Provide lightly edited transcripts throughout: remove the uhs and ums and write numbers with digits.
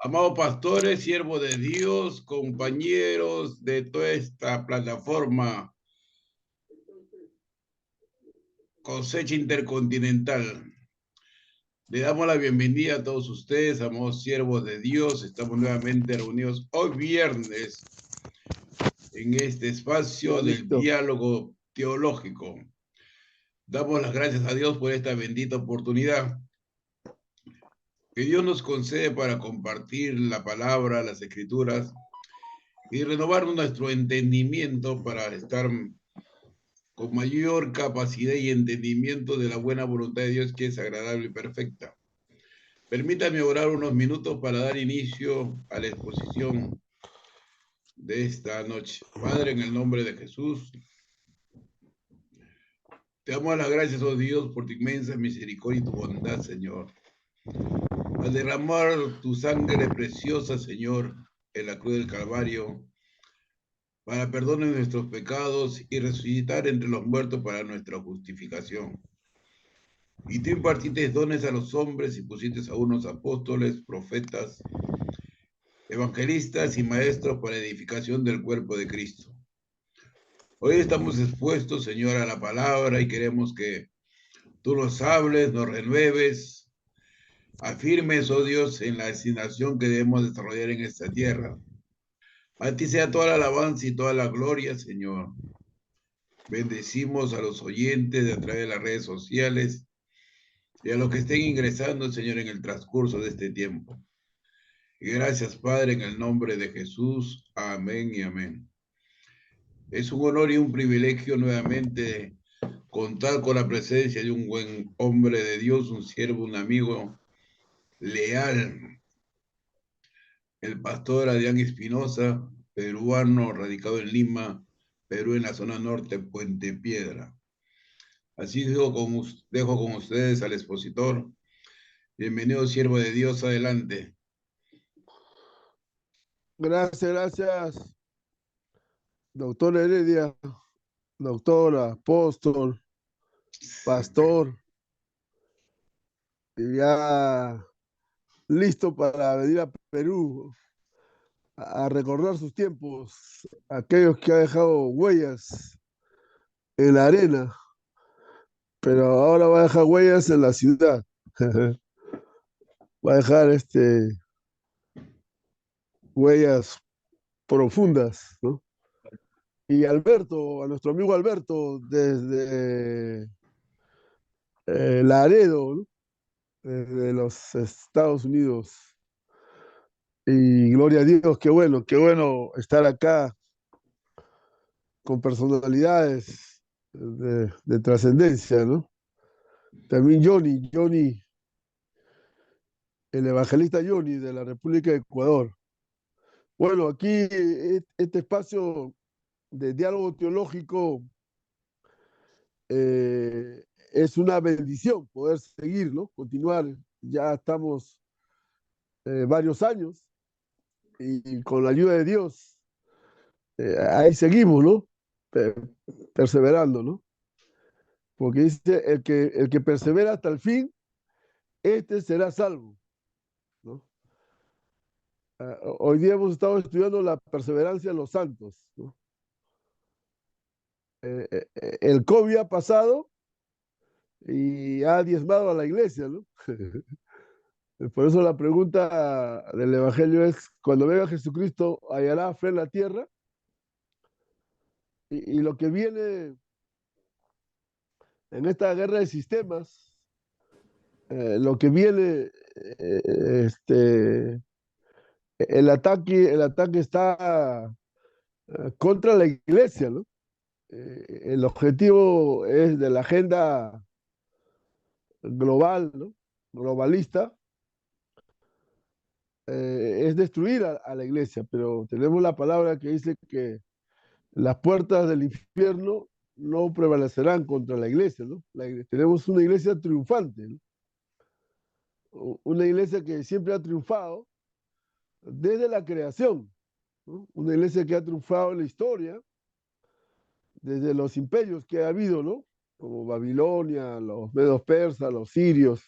Amados pastores, siervos de Dios, compañeros de toda esta plataforma Cosecha Intercontinental, le damos la bienvenida a todos ustedes, amados siervos de Dios. Estamos nuevamente reunidos hoy viernes en este espacio del Listo. diálogo teológico. Damos las gracias a Dios por esta bendita oportunidad que Dios nos concede para compartir la palabra, las escrituras y renovar nuestro entendimiento para estar con mayor capacidad y entendimiento de la buena voluntad de Dios, que es agradable y perfecta. Permítame orar unos minutos para dar inicio a la exposición de esta noche. Padre, en el nombre de Jesús, te damos las gracias, oh Dios, por tu inmensa misericordia y tu bondad, Señor. Al derramar tu sangre preciosa, Señor, en la cruz del Calvario, para perdón de nuestros pecados y resucitar entre los muertos para nuestra justificación. Y tú impartiste dones a los hombres y pusiste a unos apóstoles, profetas, evangelistas y maestros para edificación del cuerpo de Cristo. Hoy estamos expuestos, Señor, a la palabra y queremos que tú nos hables, nos renueves, afirmes, oh Dios, en la asignación que debemos desarrollar en esta tierra. A ti sea toda la alabanza y toda la gloria, Señor. Bendecimos a los oyentes a través de las redes sociales y a los que estén ingresando, Señor, en el transcurso de este tiempo. Y gracias, Padre, en el nombre de Jesús. Amén y amén. Es un honor y un privilegio nuevamente contar con la presencia de un buen hombre de Dios, un siervo, un amigo leal, el pastor Adrián Espinosa, peruano, radicado en Lima, Perú, en la zona norte, Puente Piedra. Así dejo con ustedes al expositor. Bienvenido, siervo de Dios, adelante. Gracias, doctor Heredia, doctor, apóstol, pastor, y ya listo para venir a Perú a recordar sus tiempos, aquellos que ha dejado huellas en la arena, pero ahora va a dejar huellas en la ciudad. Va a dejar huellas profundas, ¿no? Y Alberto, a nuestro amigo Alberto, desde Laredo, ¿no? Desde los Estados Unidos. Y gloria a Dios, qué bueno estar acá con personalidades de trascendencia, ¿no? También Johnny, el evangelista Johnny de la República de Ecuador. Bueno, aquí este espacio de diálogo teológico es una bendición poder seguir, ¿no? Continuar. Ya estamos varios años y con la ayuda de Dios ahí seguimos, ¿no? Pe- Perseverando, ¿no? Porque dice, el que persevera hasta el fin, este será salvo, ¿no? Hoy día hemos estado estudiando la perseverancia de los santos, ¿no? El COVID ha pasado y ha diezmado a la iglesia, ¿no? Por eso la pregunta del Evangelio es, cuando venga Jesucristo, ¿hallará fe en la tierra? Y lo que viene en esta guerra de sistemas, lo que viene, el ataque está contra la iglesia, ¿no? El objetivo es de la agenda global, ¿no? Globalista, es destruir a la iglesia, pero tenemos la palabra que dice que las puertas del infierno no prevalecerán contra la iglesia, ¿no? Tenemos una iglesia triunfante, ¿no? Una iglesia que siempre ha triunfado desde la creación, ¿no? Una iglesia que ha triunfado en la historia, desde los imperios que ha habido, ¿no? Como Babilonia, los medos persas, los sirios,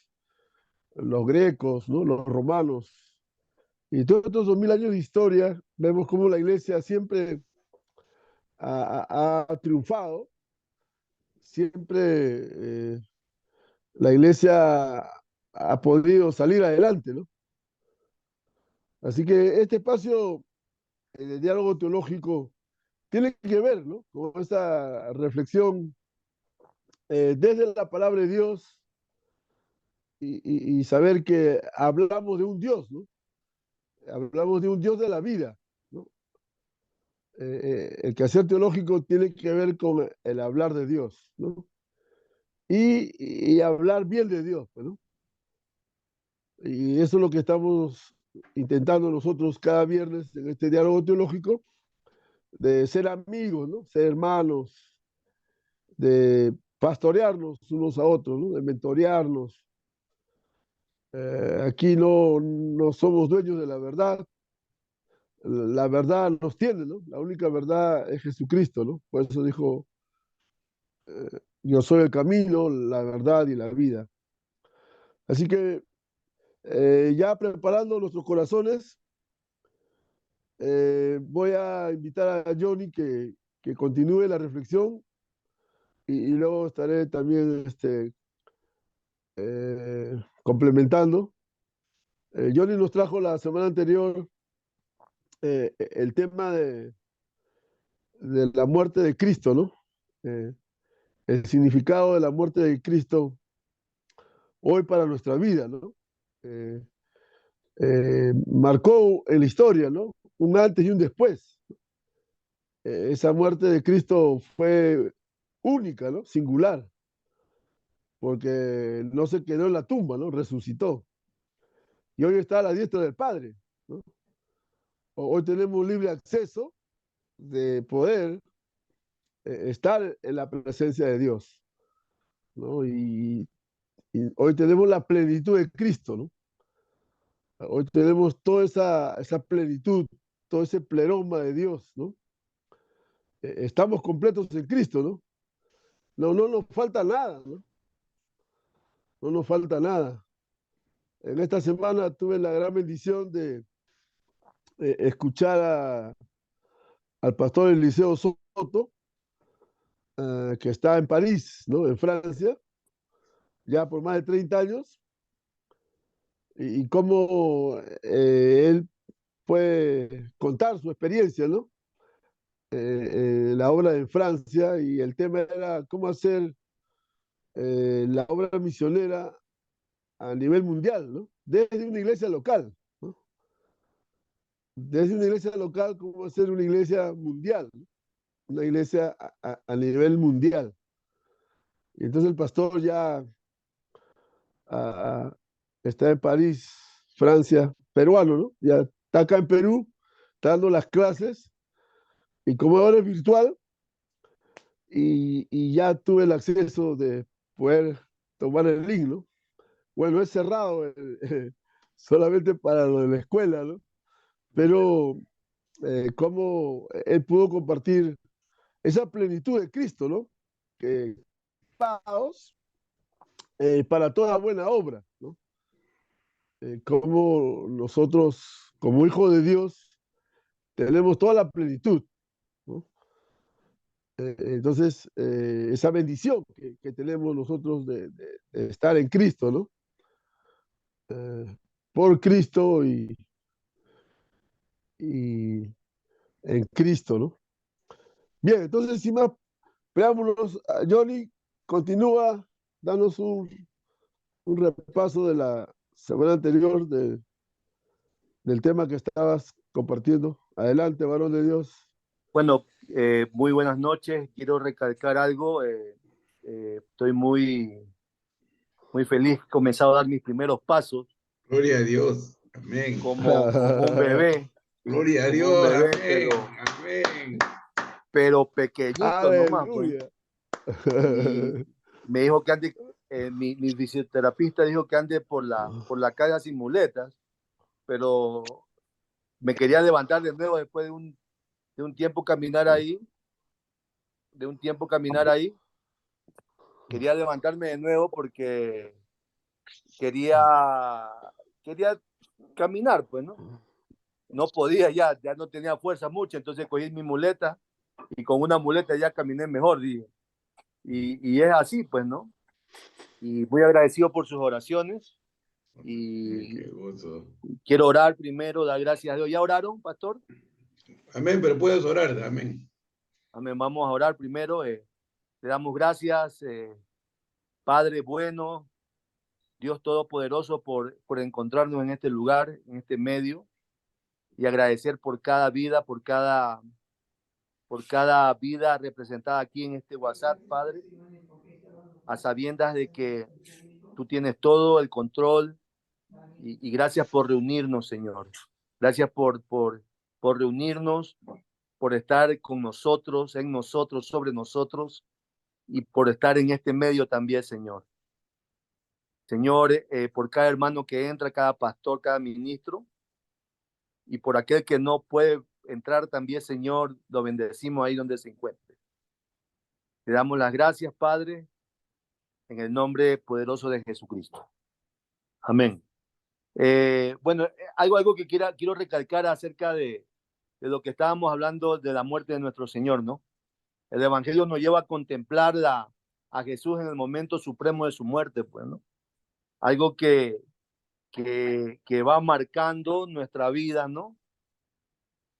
los grecos, ¿no? Los romanos. Y todos estos 2000 años de historia, vemos cómo la iglesia siempre ha triunfado, siempre la iglesia ha podido salir adelante, ¿no? Así que este espacio de diálogo teológico tiene que ver, ¿no?, con esta reflexión desde la palabra de Dios y saber que hablamos de un Dios, ¿no? Hablamos de un Dios de la vida, ¿no? El quehacer teológico tiene que ver con el hablar de Dios, ¿no? Y hablar bien de Dios, pues, ¿no? Y eso es lo que estamos intentando nosotros cada viernes en este diálogo teológico, de ser amigos, ¿no? Ser hermanos, de pastorearnos unos a otros, ¿no? De mentorearnos. Aquí no somos dueños de la verdad nos tiene, ¿no? La única verdad es Jesucristo, ¿no? Por eso dijo, yo soy el camino, la verdad y la vida. Así que ya preparando nuestros corazones, voy a invitar a Johnny que continúe la reflexión y luego estaré también complementando. Johnny nos trajo la semana anterior el tema de la muerte de Cristo, ¿no? Eh, el significado de la muerte de Cristo hoy para nuestra vida, ¿no? Eh, Marcó en la historia, ¿no? Un antes y un después. Esa muerte de Cristo fue única, ¿no? Singular, porque no se quedó en la tumba, ¿no? Resucitó. Y hoy está a la diestra del Padre, ¿no? Hoy tenemos libre acceso de poder estar en la presencia de Dios, ¿no? Y hoy tenemos la plenitud de Cristo, ¿no? Hoy tenemos toda esa plenitud, todo ese pleroma de Dios, ¿no? Estamos completos en Cristo, ¿no? No nos falta nada, ¿no? No nos falta nada. En esta semana tuve la gran bendición de escuchar al pastor Eliseo Soto, que está en París, ¿no? En Francia, ya por más de 30 años, y cómo él puede contar su experiencia, ¿no? La obra en Francia, y el tema era cómo hacer la obra misionera a nivel mundial, ¿no? Desde una iglesia local, ¿no? Desde una iglesia local, cómo hacer una iglesia mundial, ¿no? Una iglesia a nivel mundial. Y entonces el pastor ya a- está en París, Francia, peruano, ¿no? Ya está acá en Perú, está dando las clases, y como ahora es virtual, y ya tuve el acceso de poder tomar el link, ¿no? Bueno, es cerrado solamente para lo de la escuela, ¿no? Pero cómo él pudo compartir esa plenitud de Cristo, ¿no? Que pagos para toda buena obra, ¿no? Cómo nosotros, como hijos de Dios, tenemos toda la plenitud, ¿no? Entonces, esa bendición que tenemos nosotros de estar en Cristo, ¿no? Por Cristo y en Cristo, ¿no? Bien, entonces, sin más preámbulos, Johnny, continúa, danos un repaso de la semana anterior del tema que estabas compartiendo. Adelante, varón de Dios. Bueno, muy buenas noches. Quiero recalcar algo. Estoy muy feliz. He comenzado a dar mis primeros pasos Gloria a Dios. Amén. como un bebé, Gloria a como un Dios. bebé, Amén. Amén. pero pequeñito nomás, pues. Aleluya. Y me dijo que ande, mi fisioterapista dijo que ande por la calle sin muletas, pero me quería levantar de nuevo después de un tiempo caminar ahí, de un tiempo caminar ahí. Quería levantarme de nuevo porque quería caminar, pues, ¿no? no podía ya no tenía fuerza mucho, entonces cogí mi muleta y con una muleta ya caminé mejor, dije. Y es así, pues, ¿no? Y muy agradecido por sus oraciones y Qué gozo. quiero orar primero, dar gracias a Dios. ¿Ya oraron, pastor? Amén, pero puedes orar, amén. Amén, vamos a orar primero. Le damos gracias, Padre bueno, Dios Todopoderoso, por encontrarnos en este lugar, en este medio, y agradecer por cada vida, por cada vida representada aquí en este WhatsApp, Padre, a sabiendas de que tú tienes todo el control y gracias por reunirnos, Señor. Gracias por reunirnos, por estar con nosotros, en nosotros, sobre nosotros y por estar en este medio también, Señor. Señor, por cada hermano que entra, cada pastor, cada ministro, y por aquel que no puede entrar también, Señor, lo bendecimos ahí donde se encuentre. Te damos las gracias, Padre, en el nombre poderoso de Jesucristo. Amén. Bueno, algo que quiero recalcar acerca de lo que estábamos hablando de la muerte de nuestro Señor, ¿no? El Evangelio nos lleva a contemplar a Jesús en el momento supremo de su muerte, pues, ¿no? Algo que va marcando nuestra vida, ¿no?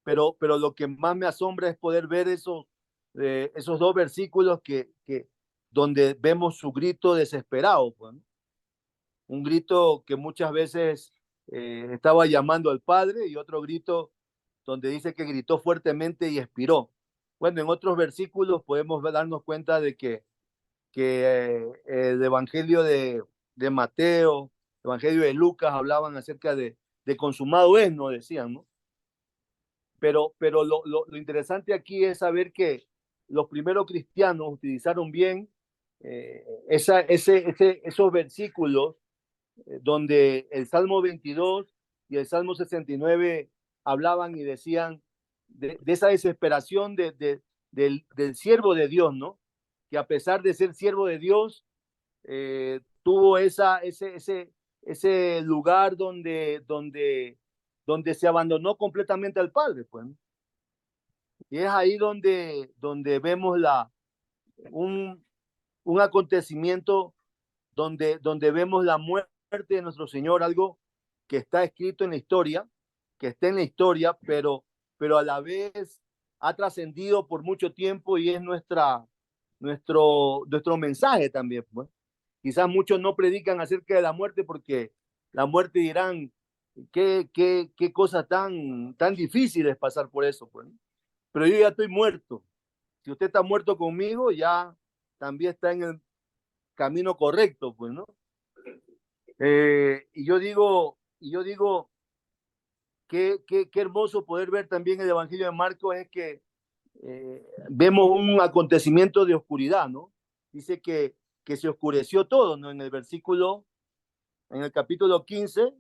Pero lo que más me asombra es poder ver esos dos versículos donde vemos su grito desesperado, pues, ¿no? Un grito que muchas veces estaba llamando al Padre y otro grito donde dice que gritó fuertemente y expiró. Bueno, en otros versículos podemos darnos cuenta de que el Evangelio de Mateo, el Evangelio de Lucas hablaban acerca de consumado es, no decían, ¿no? Pero lo interesante aquí es saber que los primeros cristianos utilizaron bien esos versículos donde el Salmo 22 y el Salmo 69 hablaban y decían de esa desesperación del siervo de Dios, ¿no? Que a pesar de ser siervo de Dios, tuvo ese lugar donde se abandonó completamente al Padre, pues, ¿no? Y es ahí donde vemos un acontecimiento donde vemos la muerte de nuestro Señor, algo que está escrito en la historia, que está en la historia, pero a la vez ha trascendido por mucho tiempo y es nuestro mensaje también, pues. Quizás muchos no predican acerca de la muerte porque la muerte dirán qué cosa tan difícil es pasar por eso, pues. Pero yo ya estoy muerto. Si usted está muerto conmigo, ya también está en el camino correcto, pues, ¿no? Y yo digo, qué hermoso poder ver también el Evangelio de Marcos es que vemos un acontecimiento de oscuridad, ¿no? Dice que se oscureció todo, ¿no? En el capítulo 15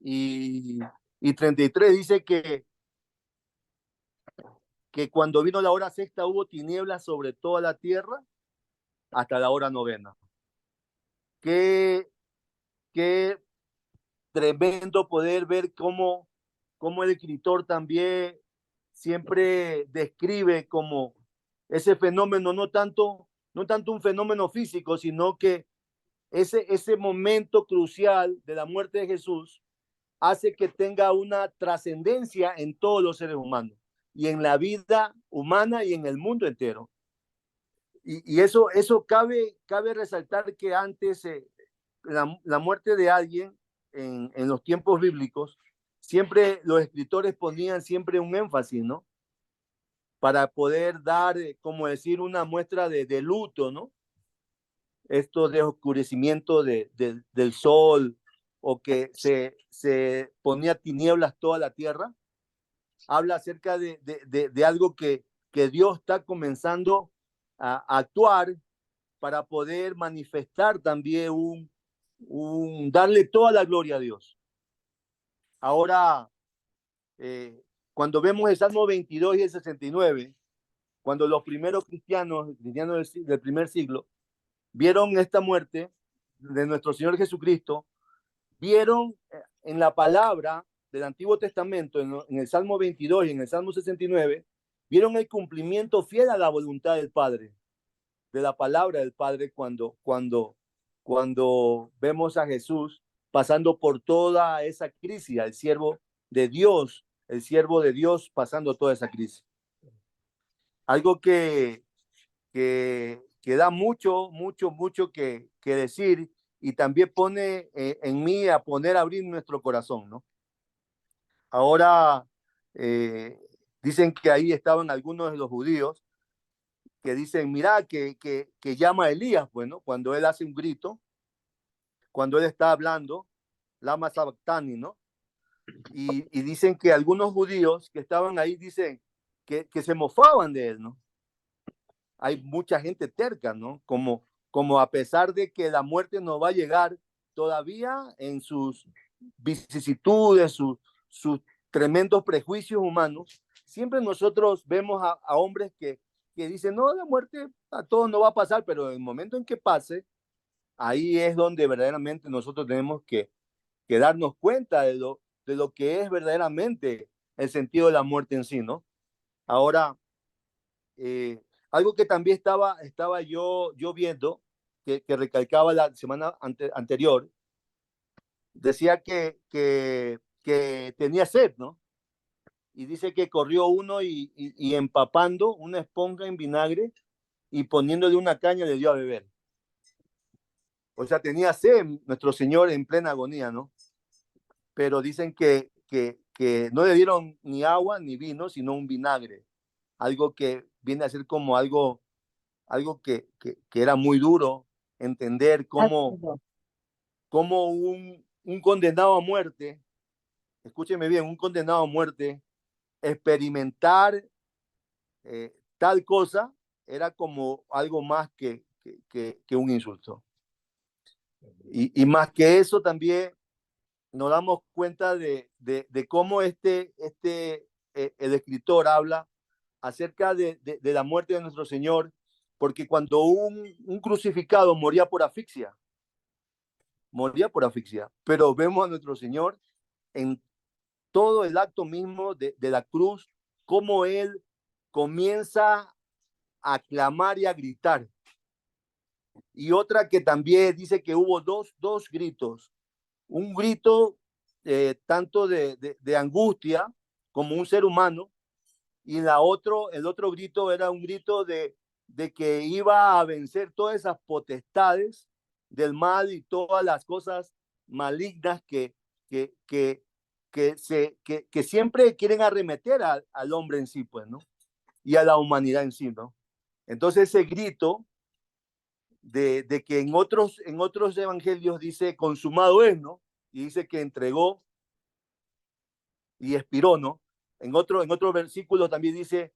y 33 dice que cuando vino la hora sexta hubo tinieblas sobre toda la tierra hasta la hora novena. Qué tremendo poder ver cómo el escritor también siempre describe como ese fenómeno, no tanto un fenómeno físico, sino que ese momento crucial de la muerte de Jesús hace que tenga una trascendencia en todos los seres humanos y en la vida humana y en el mundo entero. Y eso cabe resaltar que antes la muerte de alguien en los tiempos bíblicos, siempre los escritores ponían siempre un énfasis, ¿no? Para poder dar, como decir, una muestra de luto, ¿no? Esto de oscurecimiento del sol o que se ponía tinieblas toda la tierra, habla acerca de algo que Dios está comenzando a actuar para poder manifestar también darle toda la gloria a Dios. Ahora, cuando vemos el Salmo 22 y el 69, cuando los primeros cristianos del primer siglo vieron esta muerte de nuestro Señor Jesucristo, vieron en la palabra del Antiguo Testamento, en el Salmo 22 y en el Salmo 69, vieron el cumplimiento fiel a la voluntad del Padre, de la palabra del Padre, cuando vemos a Jesús pasando por toda esa crisis, el siervo de Dios, pasando toda esa crisis. Algo que da mucho que decir, y también pone en mí a abrir nuestro corazón, ¿no? Ahora dicen que ahí estaban algunos de los judíos que dicen, mira, que llama a Elías, bueno, cuando él hace un grito, cuando él está hablando, lama sabactani, ¿no? Y dicen que algunos judíos que estaban ahí dicen que se mofaban de él, ¿no? Hay mucha gente terca, ¿no? Como a pesar de que la muerte no va a llegar, todavía en sus vicisitudes, sus tremendos prejuicios humanos, siempre nosotros vemos a hombres que dicen, no, la muerte a todos no va a pasar, pero en el momento en que pase, ahí es donde verdaderamente nosotros tenemos que darnos cuenta de lo que es verdaderamente el sentido de la muerte en sí, ¿no? Ahora, algo que también estaba yo viendo, que recalcaba la semana anterior, decía que tenía sed, ¿no? Y dice que corrió uno y empapando una esponja en vinagre y poniéndole una caña le dio a beber. O sea, tenía sed nuestro Señor en plena agonía, ¿no? Pero dicen que no le dieron ni agua ni vino, sino un vinagre. Algo que viene a ser como algo que era muy duro entender cómo un condenado a muerte, escúcheme bien, un condenado a muerte, experimentar tal cosa era como algo más que un insulto. Y más que eso también nos damos cuenta de cómo el escritor habla acerca de la muerte de nuestro Señor, porque cuando un crucificado moría por asfixia, pero vemos a nuestro Señor en todo el acto mismo de la cruz, cómo Él comienza a clamar y a gritar. Y otra que también dice que hubo dos gritos, un grito tanto de angustia como un ser humano, y el otro grito era un grito de que iba a vencer todas esas potestades del mal y todas las cosas malignas que siempre quieren arremeter al hombre en sí, pues, ¿no? Y a la humanidad en sí, ¿no? Entonces ese grito de que en otros evangelios dice consumado es, ¿no? Y dice que entregó y expiró, ¿no? En otro versículo también dice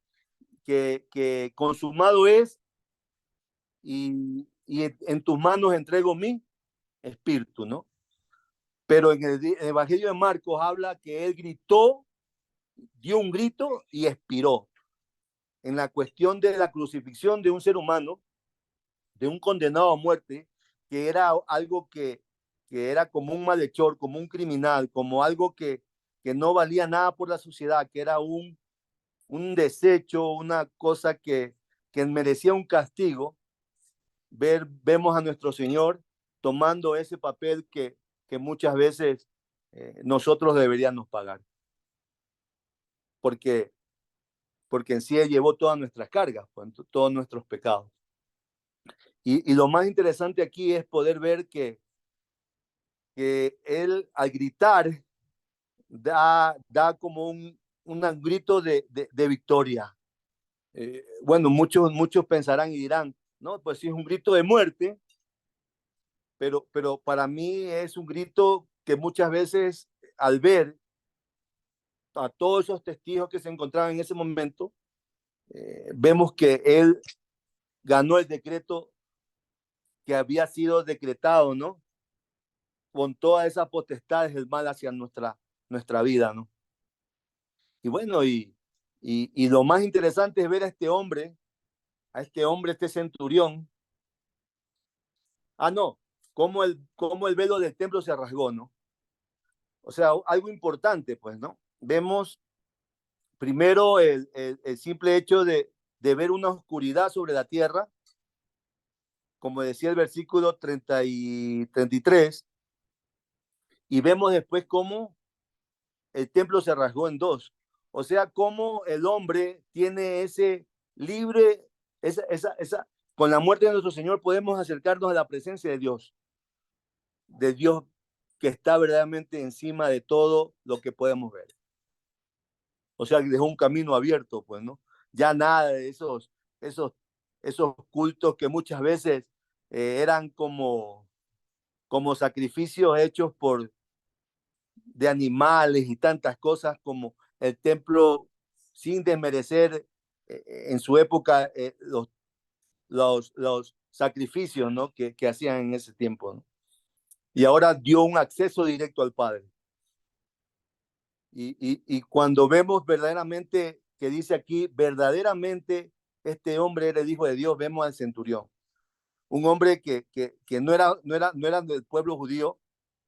que consumado es y en tus manos entrego mi espíritu, ¿no? Pero en el Evangelio de Marcos habla que él gritó, dio un grito y expiró. En la cuestión de la crucifixión de un ser humano, de un condenado a muerte, que era algo que era como un malhechor, como un criminal, como algo que no valía nada por la sociedad, que era un desecho, una cosa que merecía un castigo. Vemos a nuestro Señor tomando ese papel que muchas veces nosotros deberíamos pagar, porque en sí Él llevó todas nuestras cargas, todos nuestros pecados. Y lo más interesante aquí es poder ver que Él al gritar da como un grito de victoria. Bueno, muchos pensarán y dirán, no, pues sí es un grito de muerte, pero para mí es un grito que muchas veces al ver a todos esos testigos que se encontraban en ese momento, vemos que él ganó el decreto que había sido decretado, ¿no? Con todas esas potestades del mal hacia nuestra vida, ¿no? Y bueno, y lo más interesante es ver a este hombre, este centurión. No, cómo el velo del templo se rasgó, ¿no? o sea, algo importante, pues, ¿no? Vemos primero el simple hecho de ver una oscuridad sobre la tierra, como decía el versículo 30 y 33, y vemos después cómo el templo se rasgó en dos. O sea, cómo el hombre tiene ese libre, con la muerte de nuestro Señor podemos acercarnos a la presencia de Dios que está verdaderamente encima de todo lo que podemos ver. O sea, que dejó un camino abierto, pues, ¿no? Ya nada de esos cultos que muchas veces eran como sacrificios hechos de animales y tantas cosas, como el templo, sin desmerecer en su época los sacrificios, ¿no? que hacían en ese tiempo, ¿no? Y ahora dio un acceso directo al Padre. Y cuando vemos verdaderamente, que dice aquí, verdaderamente este hombre era el Hijo de Dios, vemos al centurión, un hombre que no era del pueblo judío,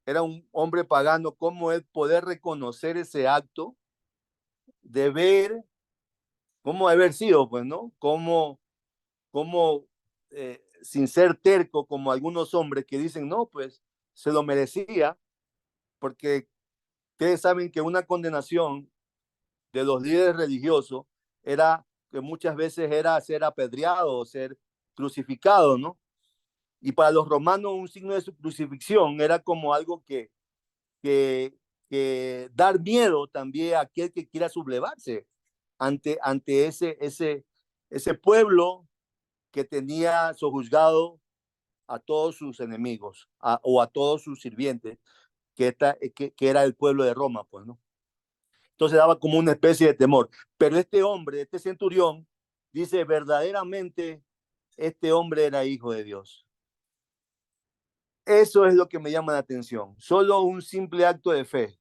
era un hombre pagano. Cómo él poder reconocer ese acto de ver cómo haber sido, pues, ¿no? Cómo sin ser terco como algunos hombres que dicen, no, pues se lo merecía, porque ustedes saben que una condenación de los líderes religiosos era que muchas veces era ser apedreado o ser crucificado, ¿no? Y para los romanos un signo de su crucifixión era como algo que dar miedo también a aquel que quiera sublevarse ante ese pueblo que tenía sojuzgado a todos sus enemigos o a todos sus sirvientes, que era el pueblo de Roma, pues, ¿no? Entonces daba como una especie de temor. Pero este hombre, este centurión, dice, verdaderamente este hombre era hijo de Dios. Eso es lo que me llama la atención. Solo un simple acto de fe.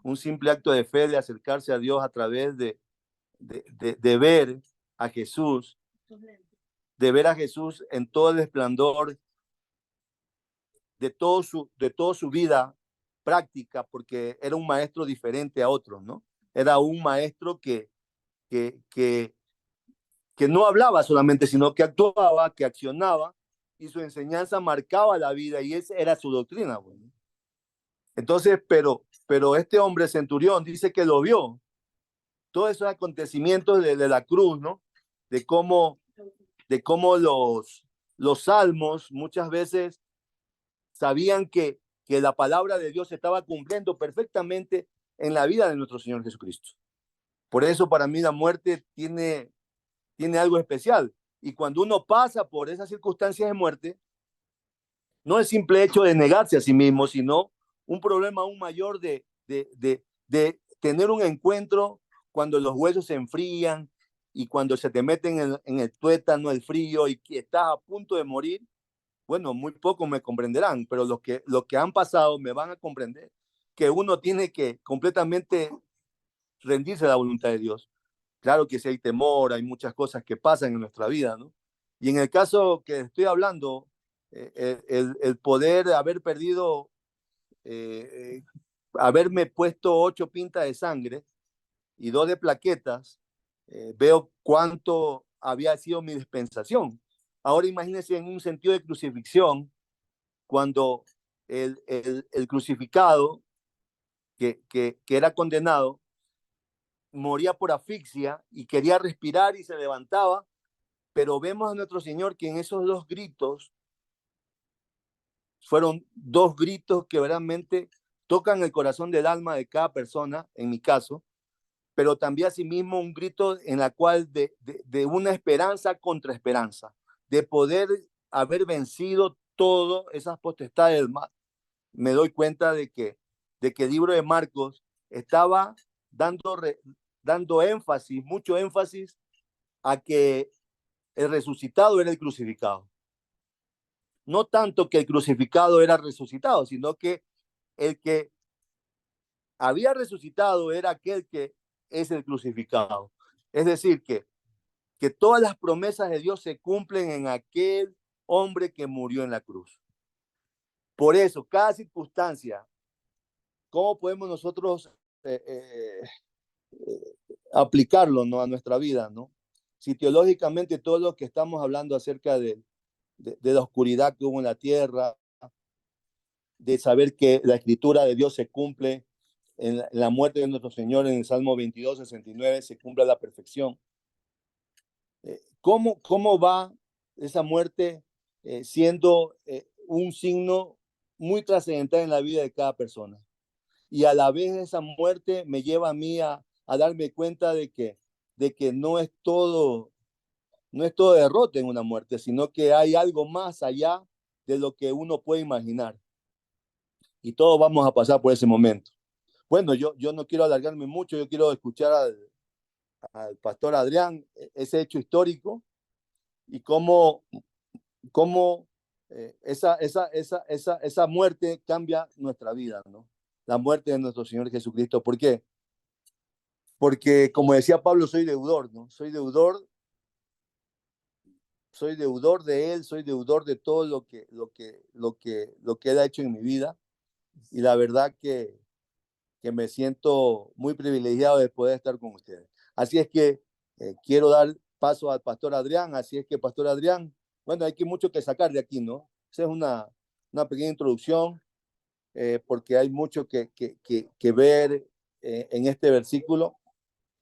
Un simple acto de fe, de acercarse a Dios a través de ver a Jesús, de ver a Jesús en todo el esplendor de toda su vida práctica, porque era un maestro diferente a otros, ¿no? Era un maestro que no hablaba solamente, sino que actuaba, que accionaba, y su enseñanza marcaba la vida, y esa era su doctrina, bueno. Entonces, pero este hombre centurión dice que lo vio, todos esos acontecimientos de la cruz, ¿no? De cómo los salmos muchas veces sabían que la palabra de Dios se estaba cumpliendo perfectamente en la vida de nuestro Señor Jesucristo. Por eso para mí la muerte tiene algo especial. Y cuando uno pasa por esas circunstancias de muerte, no es simple hecho de negarse a sí mismo, sino un problema aún mayor de tener un encuentro cuando los huesos se enfrían y cuando se te meten en el tuétano, el frío, y que estás a punto de morir. Bueno, muy pocos me comprenderán, pero los que han pasado me van a comprender que uno tiene que completamente rendirse a la voluntad de Dios. Claro que si hay temor, hay muchas cosas que pasan en nuestra vida, ¿no? Y en el caso que estoy hablando, el poder haber perdido, haberme puesto 8 pintas de sangre y 2 de plaquetas, veo cuánto había sido mi dispensación. Ahora imagínense en un sentido de crucifixión, cuando el crucificado que era condenado moría por asfixia y quería respirar y se levantaba, pero vemos a nuestro Señor que en esos 2 gritos fueron 2 gritos que realmente tocan el corazón del alma de cada persona, en mi caso, pero también asimismo un grito en la cual de una esperanza contra esperanza, de poder haber vencido todas esas potestades del mal. Me doy cuenta de que el libro de Marcos estaba dando énfasis, mucho énfasis, a que el resucitado era el crucificado. No tanto que el crucificado era resucitado, sino que el que había resucitado era aquel que es el crucificado. Es decir, que todas las promesas de Dios se cumplen en aquel hombre que murió en la cruz. Por eso, cada circunstancia ¿cómo podemos nosotros aplicarlo, ¿no?, a nuestra vida, ¿no? Si teológicamente todo lo que estamos hablando acerca de la oscuridad que hubo en la tierra, de saber que la escritura de Dios se cumple en la muerte de nuestro Señor en el Salmo 22, 69, se cumple a la perfección. ¿Cómo va esa muerte siendo un signo muy trascendental en la vida de cada persona? Y a la vez esa muerte me lleva a mí a darme cuenta de que no es todo derrota en una muerte, sino que hay algo más allá de lo que uno puede imaginar. Y todos vamos a pasar por ese momento. Bueno, yo no quiero alargarme mucho, yo quiero escuchar al pastor Adrián ese hecho histórico y cómo esa muerte cambia nuestra vida, ¿no? La muerte de nuestro Señor Jesucristo. ¿Por qué? Porque, como decía Pablo, soy deudor, ¿no? Soy deudor de Él, soy deudor de todo lo que Él ha hecho en mi vida. Y la verdad que me siento muy privilegiado de poder estar con ustedes. Así es que quiero dar paso al pastor Adrián. Así es que, pastor Adrián, bueno, hay mucho que sacar de aquí, ¿no? Esa es una pequeña introducción, porque hay mucho que ver en este versículo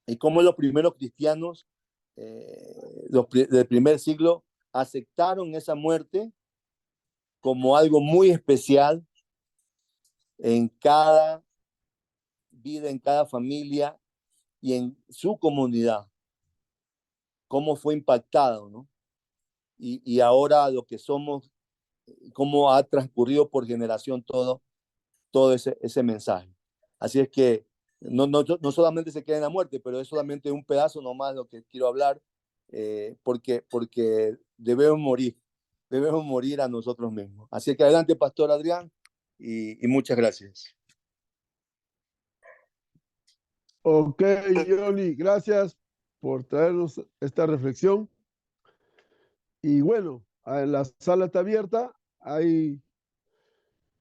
y cómo los primeros cristianos del primer siglo aceptaron esa muerte como algo muy especial en cada vida, en cada familia y en su comunidad, cómo fue impactado, ¿no? Y ahora lo que somos, cómo ha transcurrido por generación todo ese mensaje. Así es que no solamente se queda en la muerte, pero es solamente un pedazo nomás lo que quiero hablar, porque debemos morir a nosotros mismos. Así que adelante, pastor Adrián, y muchas gracias. Ok, Johnny, gracias por traernos esta reflexión. Y bueno, la sala está abierta, ahí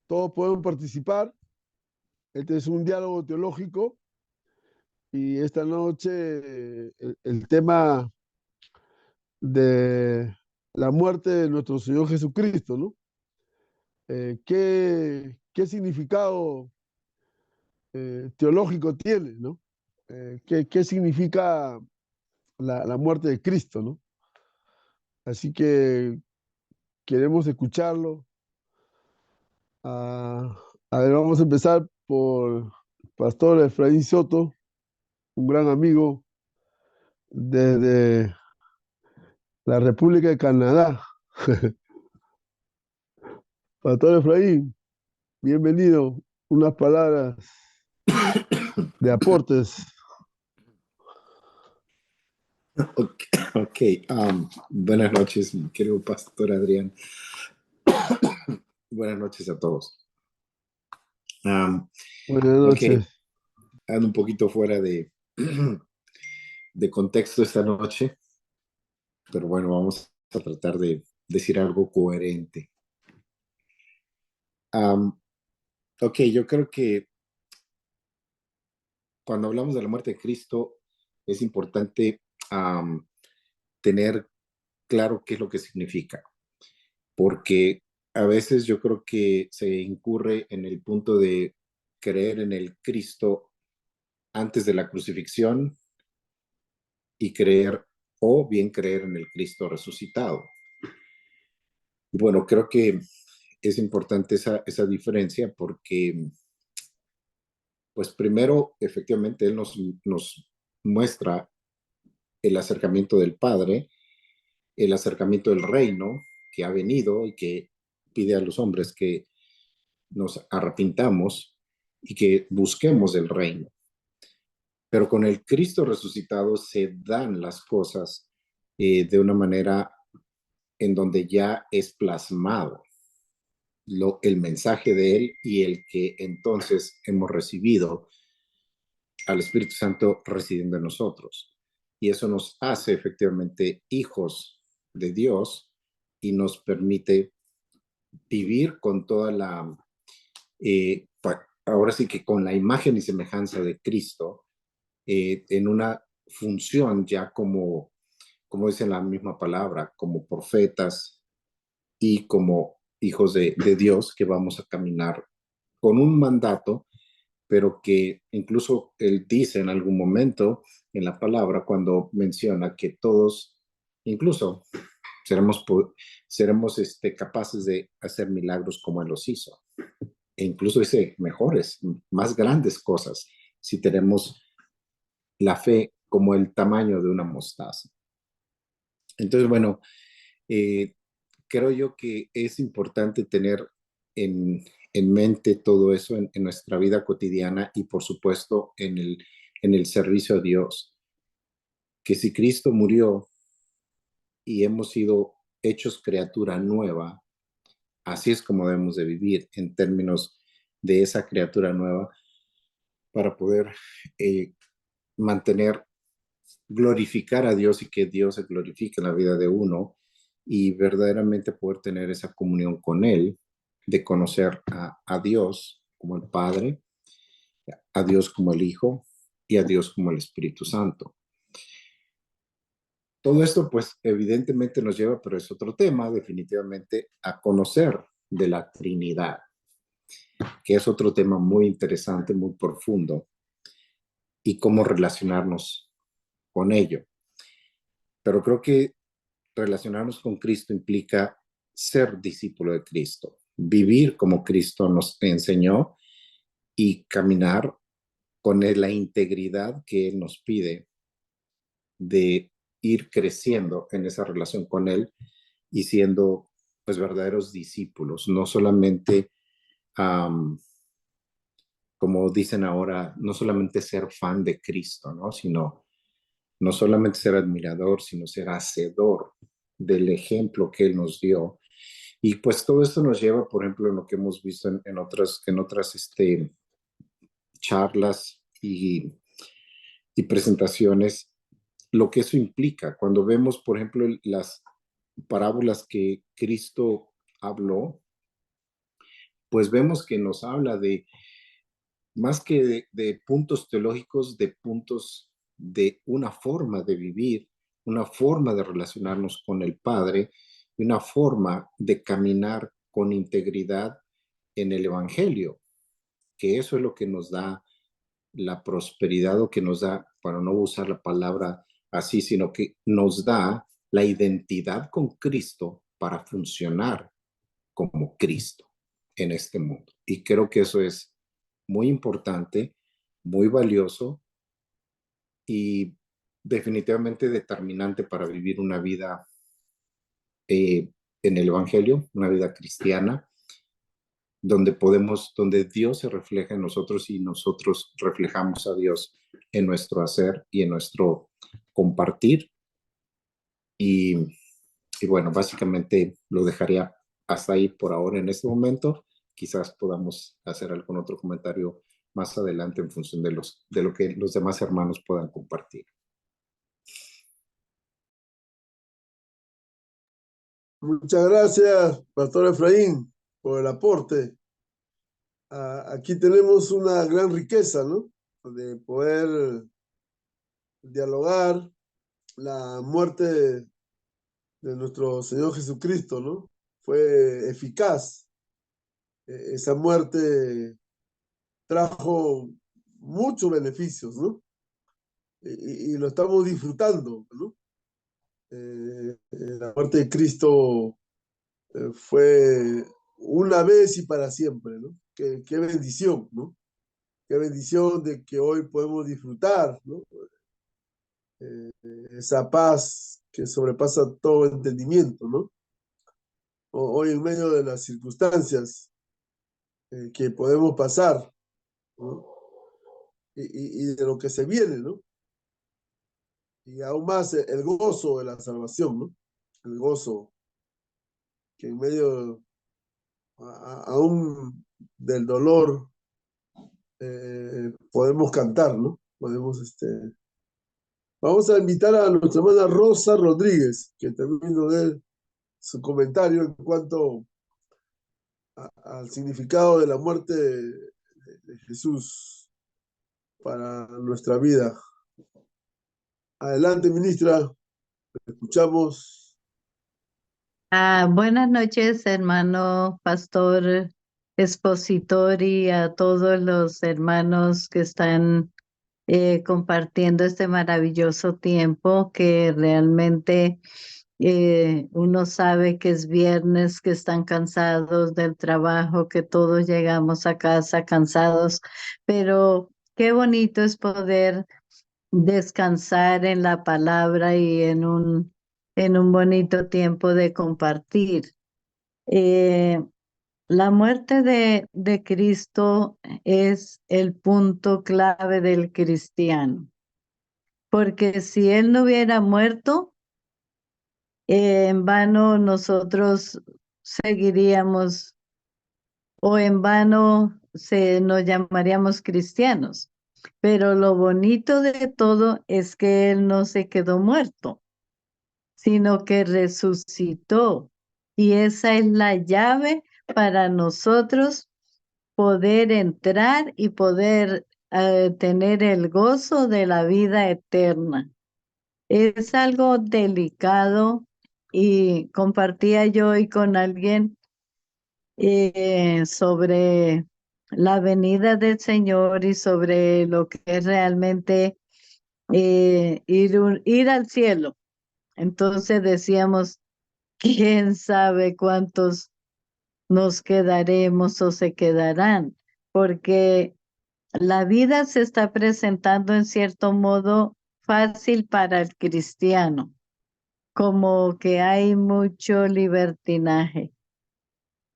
todos pueden participar. Este es un diálogo teológico y esta noche el tema de la muerte de nuestro Señor Jesucristo, ¿no? ¿Qué significado teológico tiene, ¿no? ¿Qué significa la muerte de Cristo, ¿no? Así que queremos escucharlo. A ver, vamos a empezar por Pastor Efraín Soto, un gran amigo desde la República de Canadá. Pastor Efraín, bienvenido. Unas palabras de aportes. Ok, buenas noches, mi querido pastor Adrián. Buenas noches a todos. Buenas Ok, noches. ando un poquito fuera de contexto esta noche, pero bueno, vamos a tratar de decir algo coherente. Ok, yo creo que cuando hablamos de la muerte de Cristo es importante tener claro qué es lo que significa, porque a veces yo creo que se incurre en el punto de creer en el Cristo antes de la crucifixión y creer, o bien creer en el Cristo resucitado. Bueno, creo que es importante esa diferencia porque, pues primero, efectivamente, Él nos muestra el acercamiento del Padre, el acercamiento del reino que ha venido y que pide a los hombres que nos arrepintamos y que busquemos el reino. Pero con el Cristo resucitado se dan las cosas de una manera en donde ya es plasmado el mensaje de Él y el que entonces hemos recibido al Espíritu Santo residiendo en nosotros. Y eso nos hace efectivamente hijos de Dios y nos permite vivir con toda la ahora sí que con la imagen y semejanza de Cristo, en una función ya como dice la misma palabra, como profetas y como hijos de Dios, que vamos a caminar con un mandato, pero que incluso él dice en algún momento en la palabra, cuando menciona que todos, incluso seremos, seremos capaces de hacer milagros como él los hizo, e incluso dice mejores, más grandes cosas, si tenemos la fe como el tamaño de una mostaza. Entonces, bueno, eh, creo yo que es importante tener en mente todo eso en nuestra vida cotidiana y por supuesto en el servicio a Dios. Que si Cristo murió y hemos sido hechos criatura nueva, así es como debemos de vivir en términos de esa criatura nueva para poder eh, mantener, glorificar a Dios y que Dios se glorifique en la vida de uno y verdaderamente poder tener esa comunión con Él, de conocer a Dios como el Padre, a Dios como el Hijo y a Dios como el Espíritu Santo. Todo esto, pues, evidentemente nos lleva, pero es otro tema, definitivamente, a conocer de la Trinidad, que es otro tema muy interesante, muy profundo, y cómo relacionarnos con ello. Pero creo que relacionarnos con Cristo implica ser discípulo de Cristo, vivir como Cristo nos enseñó y caminar con la integridad que Él nos pide de ir creciendo en esa relación con Él y siendo pues verdaderos discípulos, no solamente, como dicen ahora, no solamente ser fan de Cristo, ¿no? Sino no solamente ser admirador, sino ser hacedor del ejemplo que Él nos dio. Y pues todo esto nos lleva, por ejemplo, en lo que hemos visto en otras charlas y presentaciones, lo que eso implica. Cuando vemos, por ejemplo, las parábolas que Cristo habló, pues vemos que nos habla de, más que de puntos teológicos, de puntos de una forma de vivir, una forma de relacionarnos con el Padre, y una forma de caminar con integridad en el Evangelio, que eso es lo que nos da la prosperidad o que nos da, para no usar la palabra así, sino que nos da la identidad con Cristo para funcionar como Cristo en este mundo. Y creo que eso es muy importante, muy valioso y definitivamente determinante para vivir una vida en el Evangelio, una vida cristiana, donde Dios se refleja en nosotros y nosotros reflejamos a Dios en nuestro hacer y en nuestro compartir. Y, y bueno, básicamente lo dejaría hasta ahí por ahora en este momento. Quizás podamos hacer algún otro comentario más adelante en función de lo que los demás hermanos puedan compartir. Muchas gracias, Pastor Efraín, por el aporte. Aquí tenemos una gran riqueza, ¿no? De poder dialogar la muerte de nuestro Señor Jesucristo, ¿no? Fue eficaz. Esa muerte trajo muchos beneficios, ¿no? Y lo estamos disfrutando, ¿no? La muerte de Cristo fue una vez y para siempre, ¿no? Qué bendición, ¿no? Qué bendición de que hoy podemos disfrutar, ¿no? Esa paz que sobrepasa todo entendimiento, ¿no? Hoy en medio de las circunstancias que podemos pasar, ¿no? Y de lo que se viene, ¿no? Y aún más el gozo de la salvación, ¿no? El gozo que en medio aún del dolor podemos cantar, ¿no? Podemos, Vamos a invitar a nuestra hermana Rosa Rodríguez, que también nos dé su comentario en cuanto al significado de la muerte de Jesús para nuestra vida. Adelante, ministra, escuchamos. Buenas noches, hermano pastor expositor, y a todos los hermanos que están compartiendo este maravilloso tiempo que realmente uno sabe que es viernes, que están cansados del trabajo, que todos llegamos a casa cansados, pero qué bonito es poder descansar en la palabra y en un bonito tiempo de compartir. La muerte de Cristo es el punto clave del cristiano, porque si Él no hubiera muerto, en vano nosotros seguiríamos, o en vano nos llamaríamos cristianos. Pero lo bonito de todo es que Él no se quedó muerto, sino que resucitó. Y esa es la llave para nosotros poder entrar y poder tener el gozo de la vida eterna. Es algo delicado, y compartía yo hoy con alguien sobre la venida del Señor y sobre lo que es realmente ir al cielo. Entonces decíamos, ¿quién sabe cuántos nos quedaremos o se quedarán? Porque la vida se está presentando en cierto modo fácil para el cristiano, como que hay mucho libertinaje.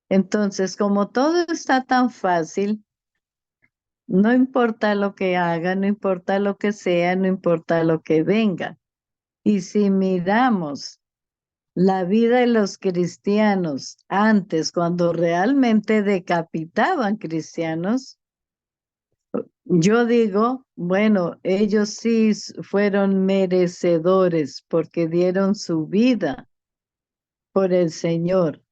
Entonces, como todo está tan fácil, no importa lo que haga, no importa lo que sea, no importa lo que venga. Y si miramos la vida de los cristianos antes, cuando realmente decapitaban cristianos, yo digo, bueno, ellos sí fueron merecedores porque dieron su vida por el Señor.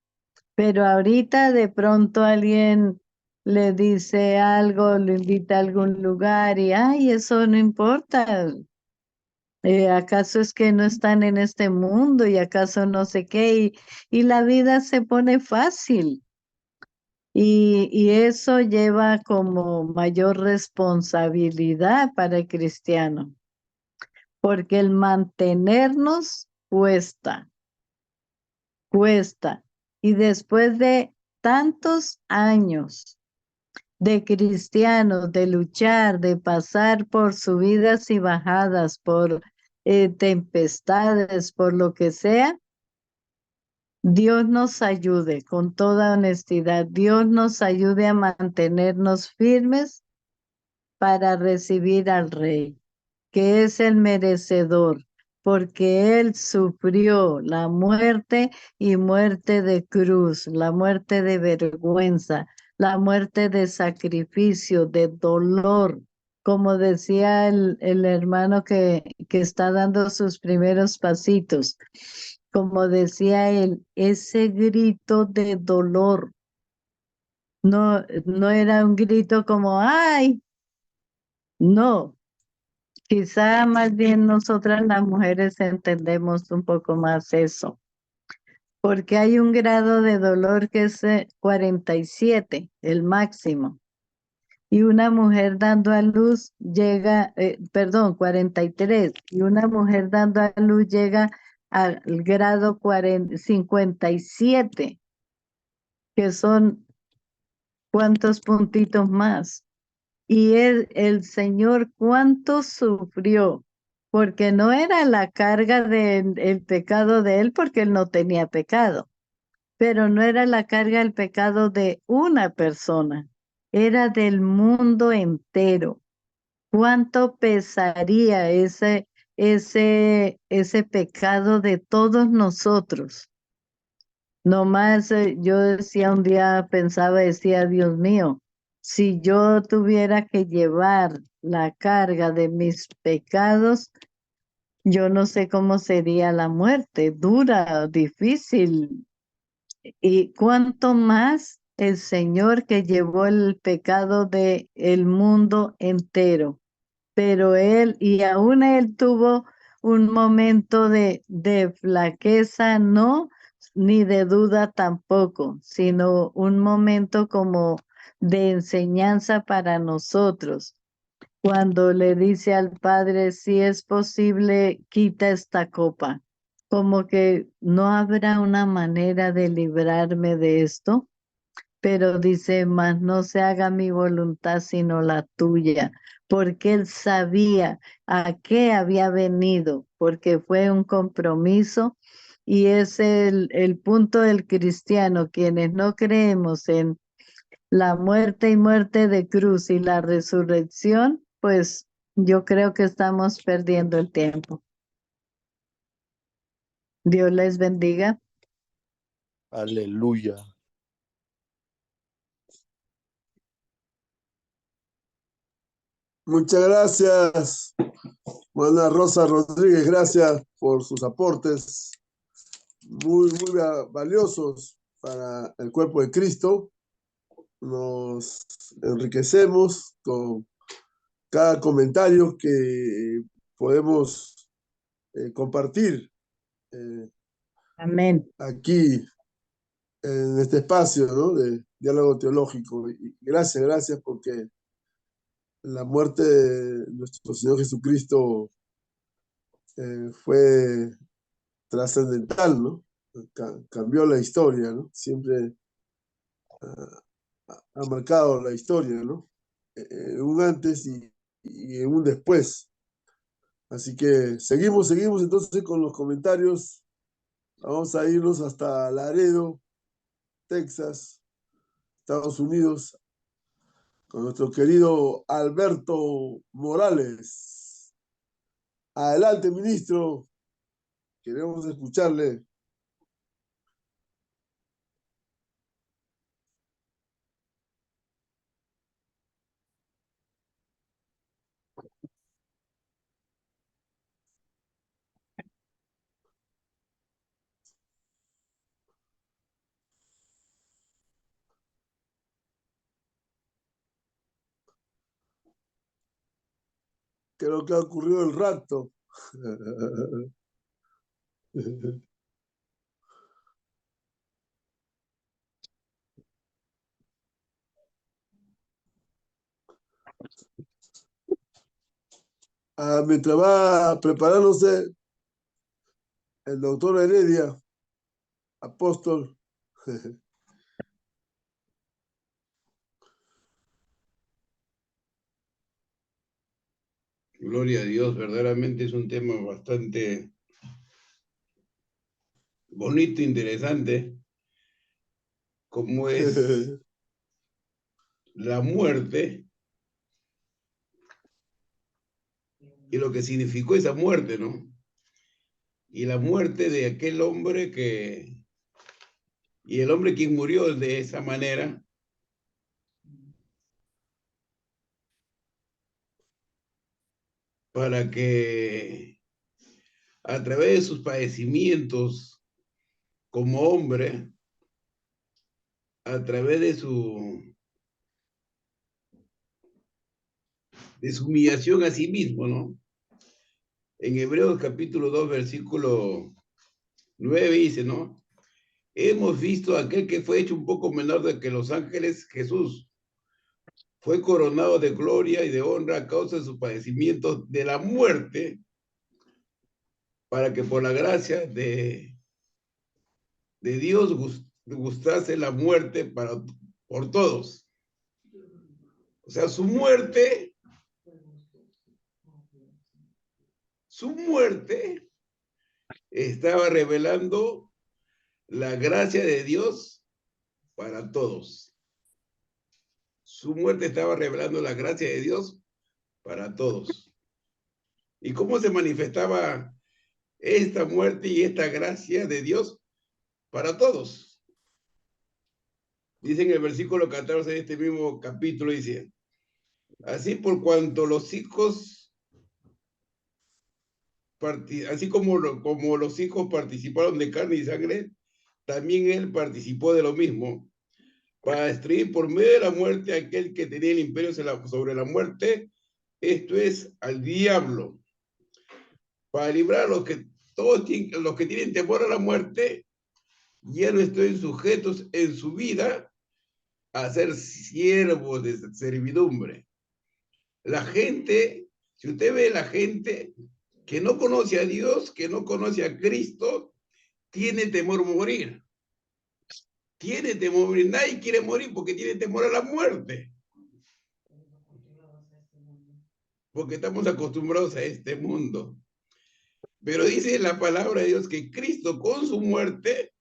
Pero ahorita de pronto alguien le dice algo, lo invita a algún lugar y, ay, eso no importa. ¿Acaso es que no están en este mundo y acaso no sé qué? Y la vida se pone fácil. Y eso lleva como mayor responsabilidad para el cristiano, porque el mantenernos cuesta. Y después de tantos años de cristianos, de luchar, de pasar por subidas y bajadas, por tempestades, por lo que sea, Dios nos ayude con toda honestidad. Dios nos ayude a mantenernos firmes para recibir al Rey, que es el merecedor, porque Él sufrió la muerte, y muerte de cruz, la muerte de vergüenza, la muerte de sacrificio, de dolor. Como decía el hermano que está dando sus primeros pasitos, como decía él, ese grito de dolor no era un grito como, ¡ay! No, quizá más bien nosotras las mujeres entendemos un poco más eso, porque hay un grado de dolor que es 47, el máximo. Y una mujer dando a luz llega, 43, y una mujer dando a luz llega al grado 57, que son cuántos puntitos más. Y el Señor cuánto sufrió, porque no era la carga del pecado de Él, porque Él no tenía pecado, pero no era la carga del pecado de una persona, era del mundo entero. ¿Cuánto pesaría ese pecado de todos nosotros? No más, yo decía un día, pensaba, decía, Dios mío, si yo tuviera que llevar la carga de mis pecados, yo no sé cómo sería la muerte, dura, difícil. Y cuánto más el Señor que llevó el pecado del mundo entero. Pero y aún él tuvo un momento de flaqueza, no, ni de duda tampoco, sino un momento como de enseñanza para nosotros. Cuando le dice al Padre, si es posible, quita esta copa. Como que no habrá una manera de librarme de esto, pero dice, mas no se haga mi voluntad sino la tuya, porque él sabía a qué había venido, porque fue un compromiso y es el punto del cristiano, quienes no creemos en la muerte y muerte de cruz y la resurrección, pues yo creo que estamos perdiendo el tiempo. Dios les bendiga. Aleluya. Muchas gracias, Juana Rosa Rodríguez, gracias por sus aportes muy valiosos para el cuerpo de Cristo. Nos enriquecemos con cada comentario que podemos compartir Amén. aquí en este espacio, ¿no?, de diálogo teológico. Y gracias, porque la muerte de nuestro Señor Jesucristo fue trascendental, ¿no? Cambió la historia, ¿no? Siempre ha marcado la historia, ¿no? Un antes y un después. Así que seguimos entonces con los comentarios. Vamos a irnos hasta Laredo, Texas, Estados Unidos, con nuestro querido Alberto Morales. Adelante, ministro. Queremos escucharle. Creo que ha ocurrido el rapto. Mientras va preparándose el doctor Heredia, apóstol. Gloria a Dios, verdaderamente es un tema bastante bonito, interesante, como es la muerte y lo que significó esa muerte, ¿no? Y la muerte de aquel hombre y el hombre quien murió de esa manera, para que a través de sus padecimientos como hombre, a través de su humillación a sí mismo, ¿no? En Hebreos capítulo 2, versículo 9 dice, ¿no? Hemos visto a aquel que fue hecho un poco menor de que los ángeles, Jesús, fue coronado de gloria y de honra a causa de sus padecimientos de la muerte, para que por la gracia de Dios gustase la muerte por todos. O sea, su muerte estaba revelando la gracia de Dios para todos. Su muerte estaba revelando la gracia de Dios para todos. ¿Y cómo se manifestaba esta muerte y esta gracia de Dios para todos? Dice en el versículo 14 de este mismo capítulo, dice, así por cuanto los hijos, así como los hijos participaron de carne y sangre, también él participó de lo mismo, para destruir por medio de la muerte a aquel que tenía el imperio sobre la muerte, esto es, al diablo, para librar a los que los que tienen temor a la muerte, ya no estén sujetos en su vida a ser siervos de servidumbre. La gente, si usted ve la gente que no conoce a Dios, que no conoce a Cristo, tiene temor a morir. Tiene temor a morir. Nadie quiere morir porque tiene temor a la muerte. Porque estamos acostumbrados a este mundo. Pero dice la palabra de Dios que Cristo con su muerte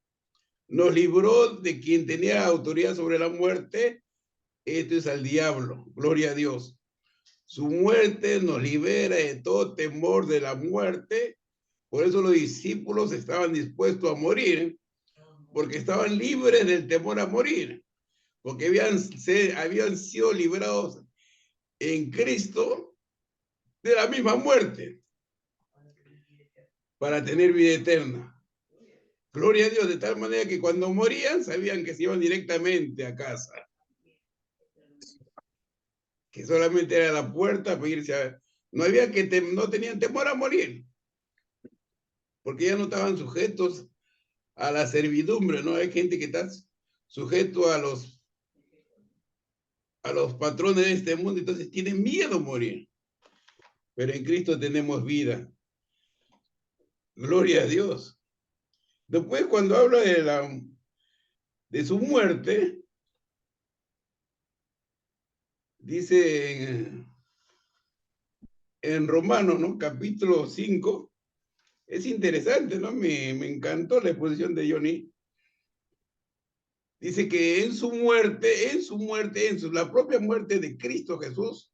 nos libró de quien tenía autoridad sobre la muerte. Esto es al diablo. Gloria a Dios. Su muerte nos libera de todo temor de la muerte. Por eso los discípulos estaban dispuestos a morir, porque estaban libres del temor a morir, porque habían sido librados en Cristo de la misma muerte para tener vida eterna. Gloria a Dios, de tal manera que cuando morían sabían que se iban directamente a casa, que solamente era la puerta para irse a... No tenían temor a morir, porque ya no estaban sujetos a la servidumbre, ¿no? Hay gente que está sujeto a los patrones de este mundo, entonces tienen miedo a morir. Pero en Cristo tenemos vida. Gloria a Dios. Después, cuando habla de su muerte, dice en Romanos, ¿no? Capítulo 5, es interesante, ¿no? Me encantó la exposición de Johnny. Dice que en la propia muerte de Cristo Jesús,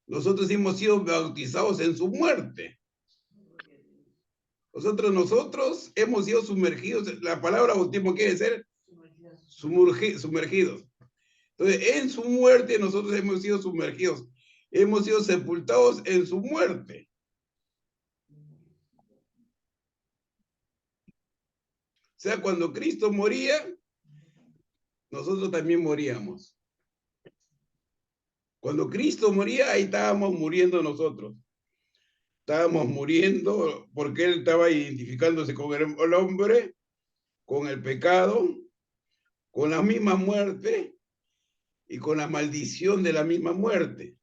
nosotros hemos sido bautizados en su muerte. Nosotros hemos sido sumergidos. La palabra bautismo quiere decir sumergidos. Entonces, en su muerte nosotros hemos sido sumergidos. Hemos sido sepultados en su muerte. O sea, cuando Cristo moría, nosotros también moríamos. Cuando Cristo moría, ahí estábamos muriendo nosotros. Estábamos muriendo porque Él estaba identificándose con el hombre, con el pecado, con la misma muerte y con la maldición de la misma muerte.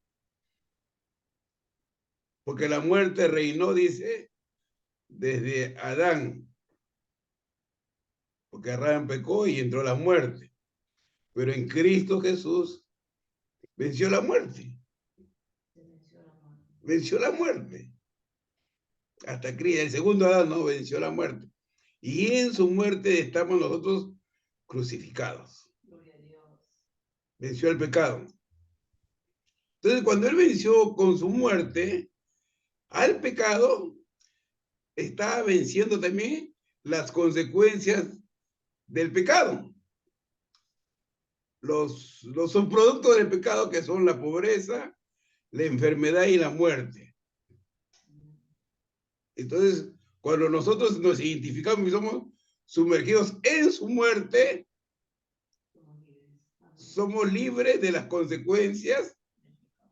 Porque la muerte reinó, dice, desde Adán. Porque Adán pecó y entró la muerte. Pero en Cristo Jesús venció la muerte. Venció la muerte. Hasta Cristo, el segundo Adán no venció la muerte. Y en su muerte estamos nosotros crucificados. Venció el pecado. Entonces, cuando Él venció con su muerte al pecado, está venciendo también las consecuencias del pecado. Los subproductos del pecado, que son la pobreza, la enfermedad y la muerte. Entonces, cuando nosotros nos identificamos y somos sumergidos en su muerte, somos libres de las consecuencias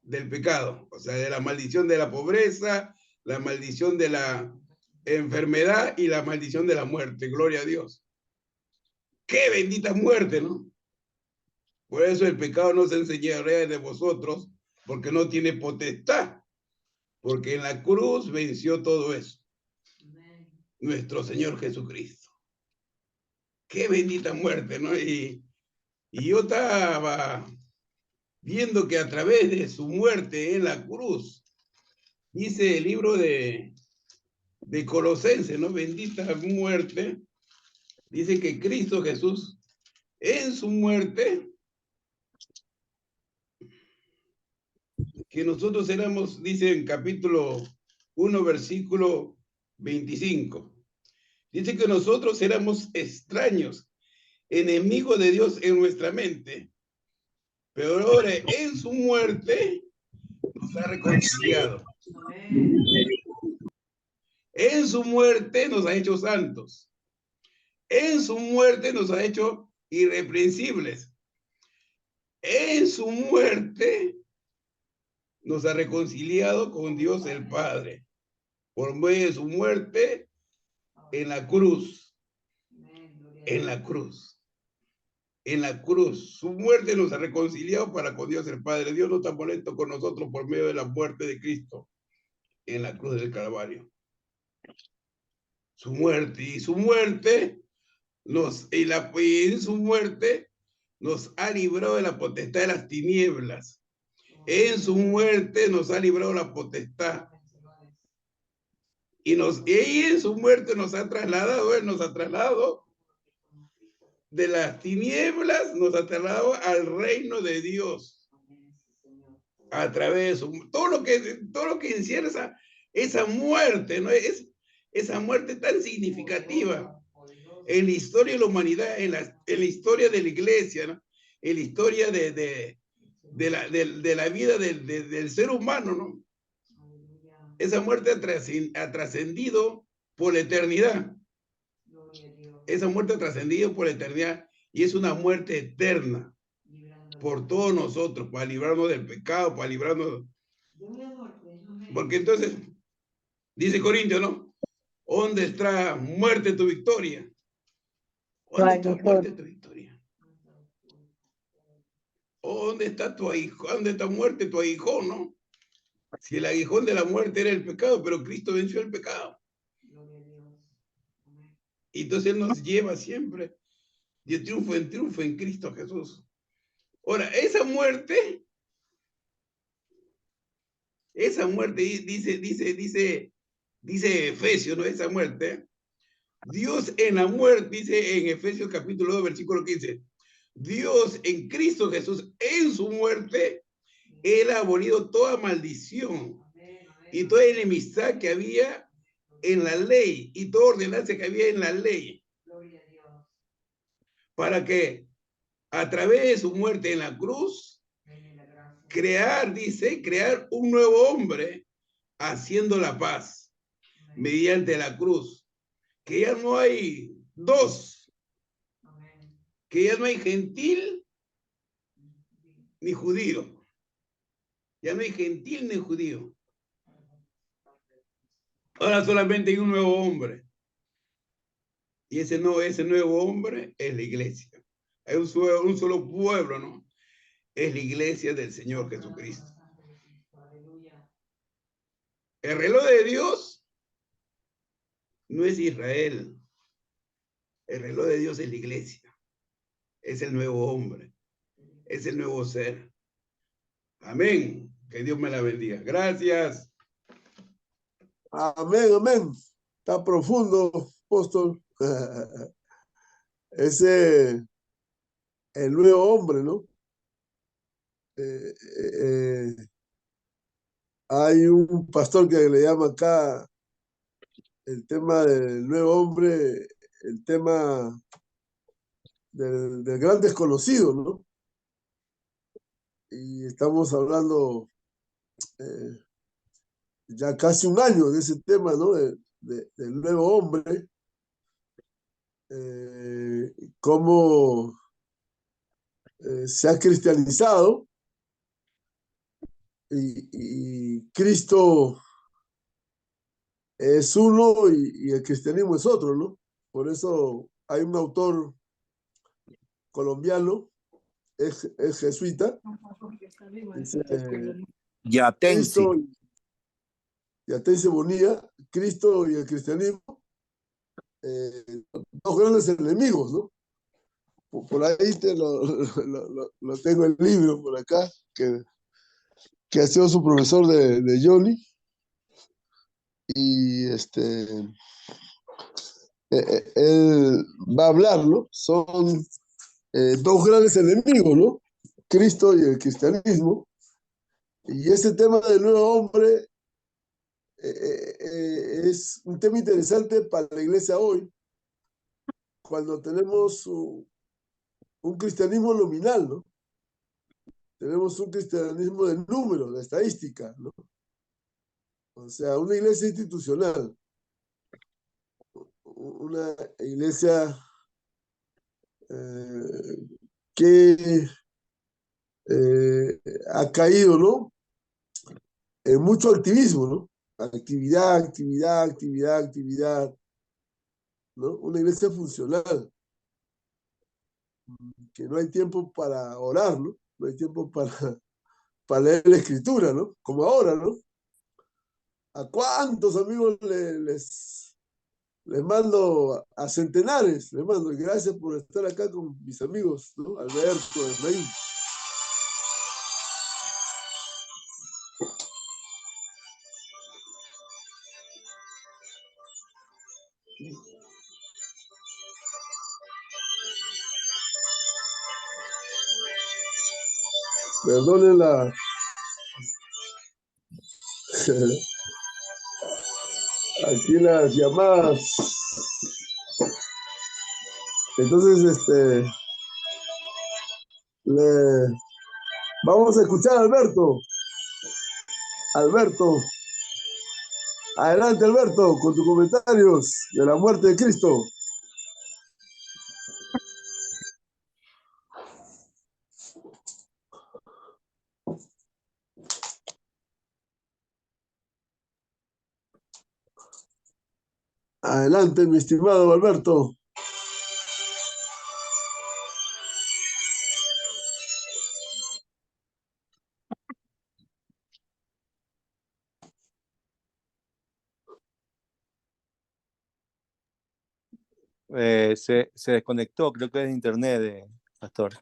del pecado, o sea, de la maldición de la pobreza, la maldición de la enfermedad y la maldición de la muerte. Gloria a Dios. ¡Qué bendita muerte!, ¿no? Por eso el pecado no se enseñará de vosotros, porque no tiene potestad, porque en la cruz venció todo eso. Nuestro Señor Jesucristo. ¡Qué bendita muerte!, ¿no? Y yo estaba viendo que a través de su muerte en la cruz, dice el libro de Colosenses, ¿no? Bendita muerte. Dice que Cristo Jesús, en su muerte, que nosotros éramos, dice en capítulo 1, versículo 25. Dice que nosotros éramos extraños, enemigos de Dios en nuestra mente. Pero ahora en su muerte nos ha reconciliado. En su muerte nos ha hecho santos. En su muerte nos ha hecho irreprensibles. en su muerte nos ha reconciliado con Dios el Padre, por medio de su muerte en la cruz, en la cruz, en la cruz. Su muerte nos ha reconciliado para con Dios el Padre. Dios no está molesto con nosotros por medio de la muerte de Cristo en la cruz del Calvario. Su muerte, y su muerte en su muerte nos ha librado de la potestad de las tinieblas. En su muerte nos ha librado la potestad. Y en su muerte nos ha trasladado, Él nos ha trasladado de las tinieblas, nos ha trasladado al reino de Dios. A través de todo lo que encierra esa muerte, ¿no? Esa muerte tan significativa en la historia de la humanidad, en la historia de la iglesia, ¿no? En la historia de la vida del ser humano, ¿no? Esa muerte ha trascendido por la eternidad. Esa muerte ha trascendido por la eternidad y es una muerte eterna por todos nosotros, para librarnos del pecado, para librarnos. Porque entonces, dice Corintios, ¿no? ¿Dónde está muerte tu victoria? ¿Dónde está muerte tu victoria? ¿Dónde está tu aguijón? ¿Dónde está muerte tu aguijón, no? Si el aguijón de la muerte era el pecado, pero Cristo venció el pecado. Y entonces Él nos lleva siempre de triunfo en Cristo Jesús. Ahora, esa muerte, dice Efesios, ¿no? Esa muerte, Dios en la muerte, dice en Efesios capítulo 2, versículo 15, Dios en Cristo Jesús, en su muerte, Él ha abolido toda maldición y toda enemistad que había en la ley y toda ordenanza que había en la ley. Para que a través de su muerte en la cruz, crear un nuevo hombre haciendo la paz mediante la cruz. Que ya no hay dos, que ya no hay gentil ni judío. Ya no hay gentil ni judío. Ahora solamente hay un nuevo hombre. Y ese nuevo hombre es la iglesia. Hay un solo pueblo, ¿no? Es la iglesia del Señor Jesucristo. El reloj de Dios no es Israel. El reloj de Dios es la iglesia. Es el nuevo hombre. Es el nuevo ser. Amén. Que Dios me la bendiga. Gracias. Amén, amén. Está profundo, apóstol. Ese, el nuevo hombre, ¿no? Hay un pastor que le llama acá el tema del nuevo hombre, el tema del gran desconocido, ¿no? Y estamos hablando ya casi un año de ese tema, ¿no? Del nuevo hombre, cómo se ha cristianizado y Cristo es uno y el cristianismo es otro, ¿no? Por eso hay un autor colombiano, es jesuita, dice Yatensi. Cristo y Atense Bonilla, Cristo y el cristianismo, dos grandes enemigos, ¿no? Por ahí lo tengo el libro por acá, que ha sido su profesor de Johnny, y él va a hablar, ¿no? Son dos grandes enemigos, ¿no? Cristo y el cristianismo. Y ese tema del nuevo hombre es un tema interesante para la iglesia hoy, cuando tenemos un cristianismo nominal, ¿no? Tenemos un cristianismo de números, de estadística, ¿no? O sea, una iglesia institucional, una iglesia que ha caído, ¿no? En mucho activismo, ¿no? Actividad, actividad, actividad, actividad, ¿no? Una iglesia funcional, que no hay tiempo para orar, ¿no? No hay tiempo para leer la escritura, ¿no? Como ahora, ¿no? ¿A cuántos amigos les mando a centenares? Les mando, y gracias por estar acá con mis amigos, ¿no? Alberto, Efraín. Perdonen aquí las llamadas. Entonces, vamos a escuchar a Alberto. Alberto, adelante Alberto, con tus comentarios de la muerte de Cristo. Adelante, mi estimado Alberto. Se desconectó, creo que es de internet, Pastor.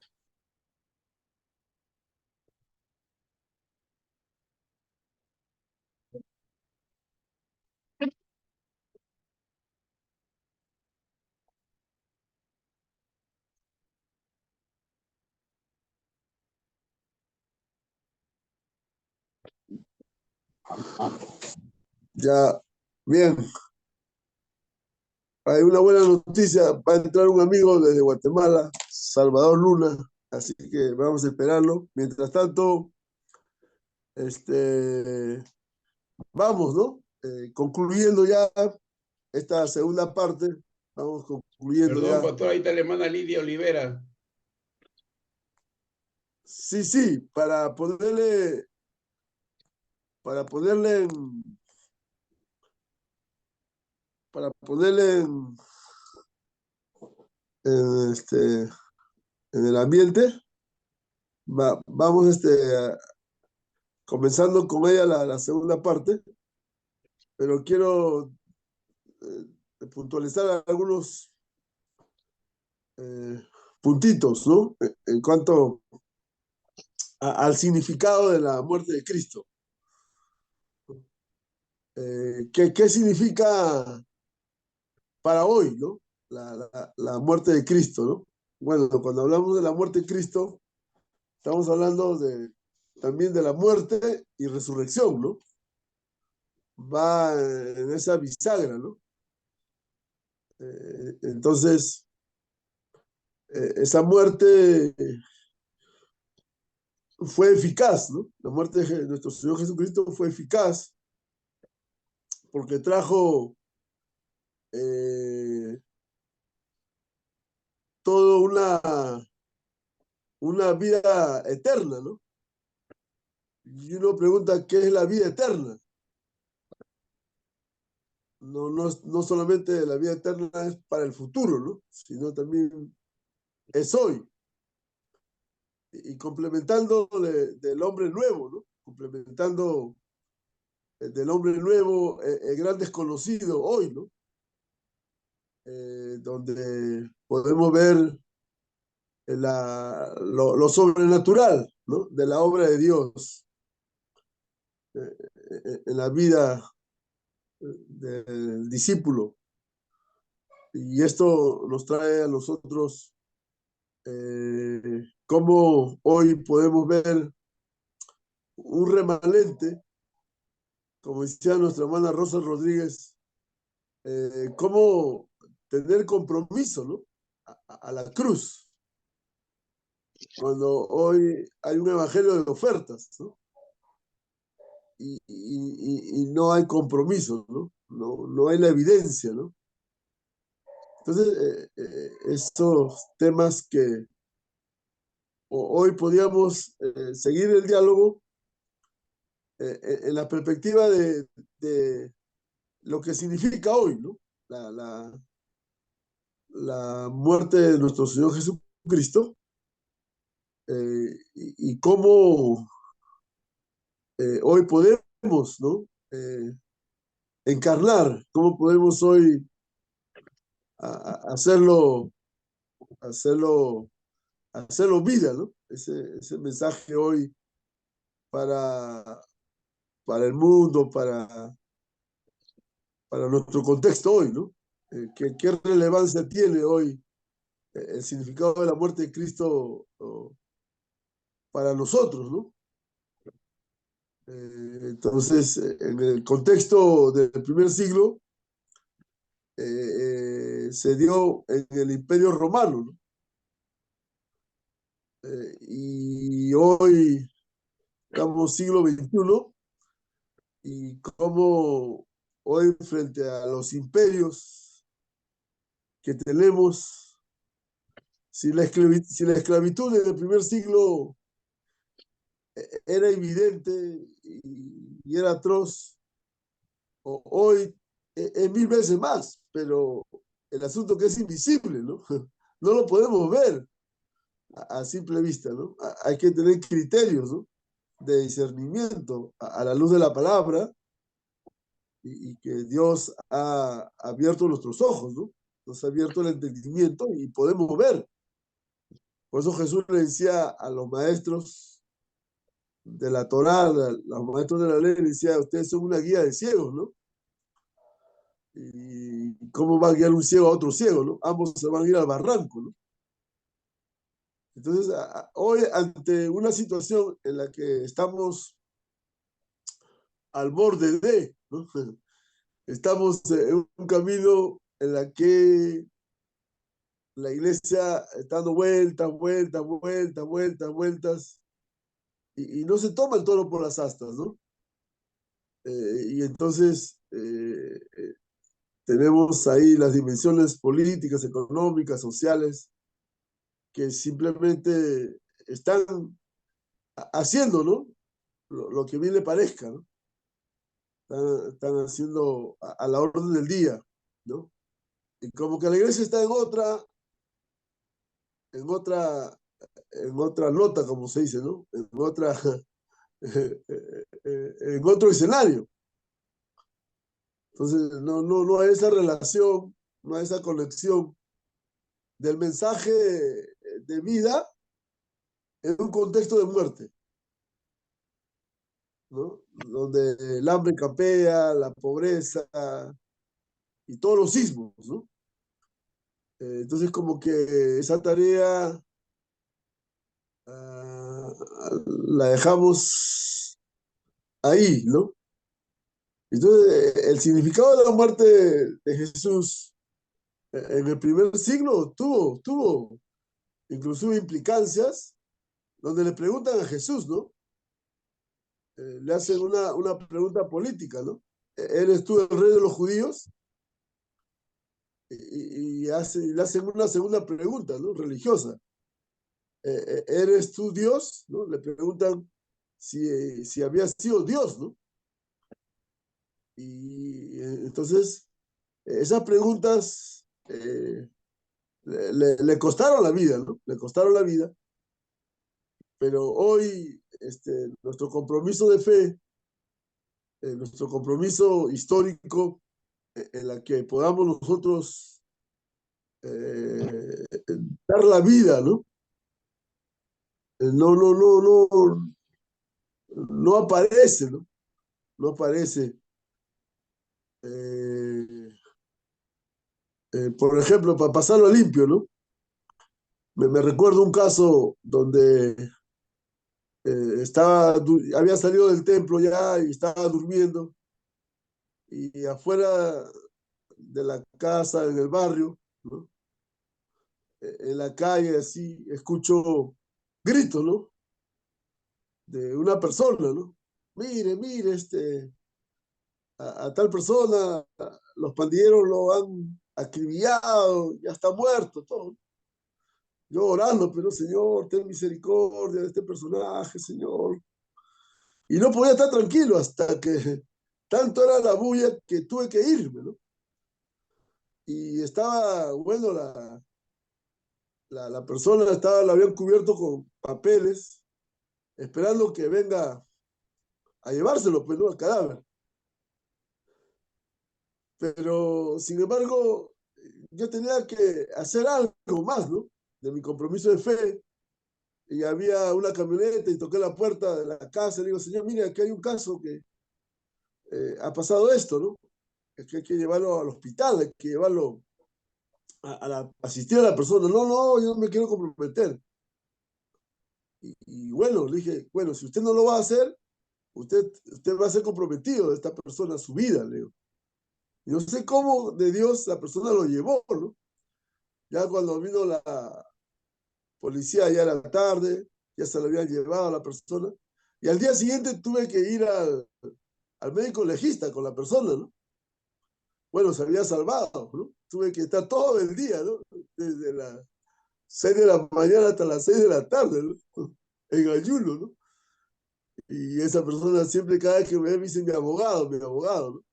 Ya, bien. Hay una buena noticia. Va a entrar un amigo desde Guatemala, Salvador Luna. Así que vamos a esperarlo. Mientras tanto, vamos, ¿no? Concluyendo ya esta segunda parte. Vamos concluyendo Perdón, ya. pastor, ahí está la hermana Lidia Olivera. Sí, sí, para ponerle en, en el ambiente, vamos comenzando con ella la segunda parte, pero quiero puntualizar algunos puntitos, ¿no? En cuanto al significado de la muerte de Cristo. ¿Qué significa para hoy, ¿no? La muerte de Cristo, ¿no? Bueno, cuando hablamos de la muerte de Cristo, estamos hablando también de la muerte y resurrección, ¿no? Va en esa bisagra, ¿no? Entonces, esa muerte fue eficaz, ¿no? La muerte de nuestro Señor Jesucristo fue eficaz porque trajo toda una vida eterna, ¿no? Y uno pregunta, ¿qué es la vida eterna? No solamente la vida eterna es para el futuro, ¿no? Sino también es hoy. Y complementando del hombre nuevo, ¿no? Complementando del hombre nuevo, el gran desconocido hoy, ¿no? Donde podemos ver lo sobrenatural, ¿no? De la obra de Dios en la vida del discípulo. Y esto nos trae a nosotros cómo hoy podemos ver un remanente, como decía nuestra hermana Rosa Rodríguez, cómo tener compromiso, ¿no? A la cruz, cuando hoy hay un evangelio de ofertas, ¿no? Y no hay compromiso, ¿no? No hay la evidencia, ¿no? Entonces, estos temas hoy podíamos seguir el diálogo en la perspectiva de lo que significa hoy, ¿no? La muerte de nuestro Señor Jesucristo, y cómo hoy podemos, ¿no? Encarnar, cómo podemos hoy hacerlo, hacerlo, hacerlo vida, ¿no? Ese mensaje hoy para, para el mundo, para nuestro contexto hoy, ¿no? ¿Qué relevancia tiene hoy el significado de la muerte de Cristo para nosotros, ¿no? Entonces, en el contexto del primer siglo, se dio en el Imperio Romano, ¿no? Y hoy estamos siglo XXI, y cómo hoy frente a los imperios que tenemos, si la esclavitud en el primer siglo era evidente y era atroz, hoy es mil veces más, pero el asunto que es invisible, ¿no? No lo podemos ver a simple vista, ¿no? Hay que tener criterios, ¿no? De discernimiento a la luz de la palabra, y que Dios ha abierto nuestros ojos, ¿no? Nos ha abierto el entendimiento y podemos ver. Por eso Jesús le decía a los maestros de la Torá, los maestros de la ley, le decía: ustedes son una guía de ciegos, ¿no? ¿Y cómo va a guiar un ciego a otro ciego, ¿no? Ambos se van a ir al barranco, ¿no? Entonces, hoy, ante una situación en la que estamos al borde de, ¿no? Estamos en un camino en la que la iglesia está dando vueltas, vueltas, vueltas, vueltas, vueltas, y no se toma el toro por las astas, ¿no? Y entonces tenemos ahí las dimensiones políticas, económicas, sociales, que simplemente están haciendo, ¿no? Lo que bien le parezca, ¿no? Están haciendo a la orden del día, ¿no? Y como que la iglesia está en otra, en otra nota, como se dice, ¿no? En otro escenario. Entonces, no hay esa relación, no hay esa conexión del mensaje de vida en un contexto de muerte, ¿no? Donde el hambre campea, la pobreza y todos los sismos, ¿no? Entonces, como que esa tarea la dejamos ahí, ¿no? Entonces, el significado de la muerte de Jesús en el primer siglo tuvo inclusive implicancias, donde le preguntan a Jesús, ¿no? Le hacen una pregunta política, ¿no? ¿Eres tú el rey de los judíos? Y le hacen una segunda pregunta, ¿no? Religiosa. ¿Eres tú Dios? ¿No? Le preguntan si había sido Dios, ¿no? Y entonces, esas preguntas le costaron la vida, ¿no? Le costaron la vida, pero hoy nuestro compromiso de fe, nuestro compromiso histórico, en la que podamos nosotros dar la vida, ¿no? No aparece, ¿no? No aparece. Por ejemplo, para pasarlo limpio, ¿no? Me recuerdo un caso donde había salido del templo ya y estaba durmiendo, y afuera de la casa, en el barrio, ¿no? En la calle, así, escucho gritos, ¿no? De una persona, ¿no? Mire, mire, a tal persona, los pandilleros lo han acribillado, ya está muerto, todo. yo orando, pero Señor, ten misericordia de este personaje, Señor. Y no podía estar tranquilo hasta que tanto era la bulla que tuve que irme, ¿no? Y estaba, bueno, la persona estaba, la habían cubierto con papeles, esperando que venga a llevárselo, pues, ¿no? Al cadáver. Pero, sin embargo, yo tenía que hacer algo más, ¿no? De mi compromiso de fe. Y había una camioneta y toqué la puerta de la casa y le digo, señor, mire, aquí hay un caso que ha pasado esto, ¿no? Es que hay que llevarlo al hospital, hay que llevarlo asistir a la persona. No, no, yo no me quiero comprometer. Y bueno, le dije, bueno, si usted no lo va a hacer, usted va a ser comprometido de esta persona a su vida, le digo. Y no sé cómo de Dios la persona lo llevó, ¿no? Ya cuando vino la policía, ya era tarde, ya se lo habían llevado a la persona. Y al día siguiente tuve que ir al médico legista con la persona, ¿no? Bueno, se había salvado, ¿no? Tuve que estar todo el día, ¿no? Desde las 6 de la mañana hasta las 6 de la tarde, ¿no? En ayuno, ¿no? Y esa persona siempre, cada vez que me ve, me dice mi abogado, ¿no?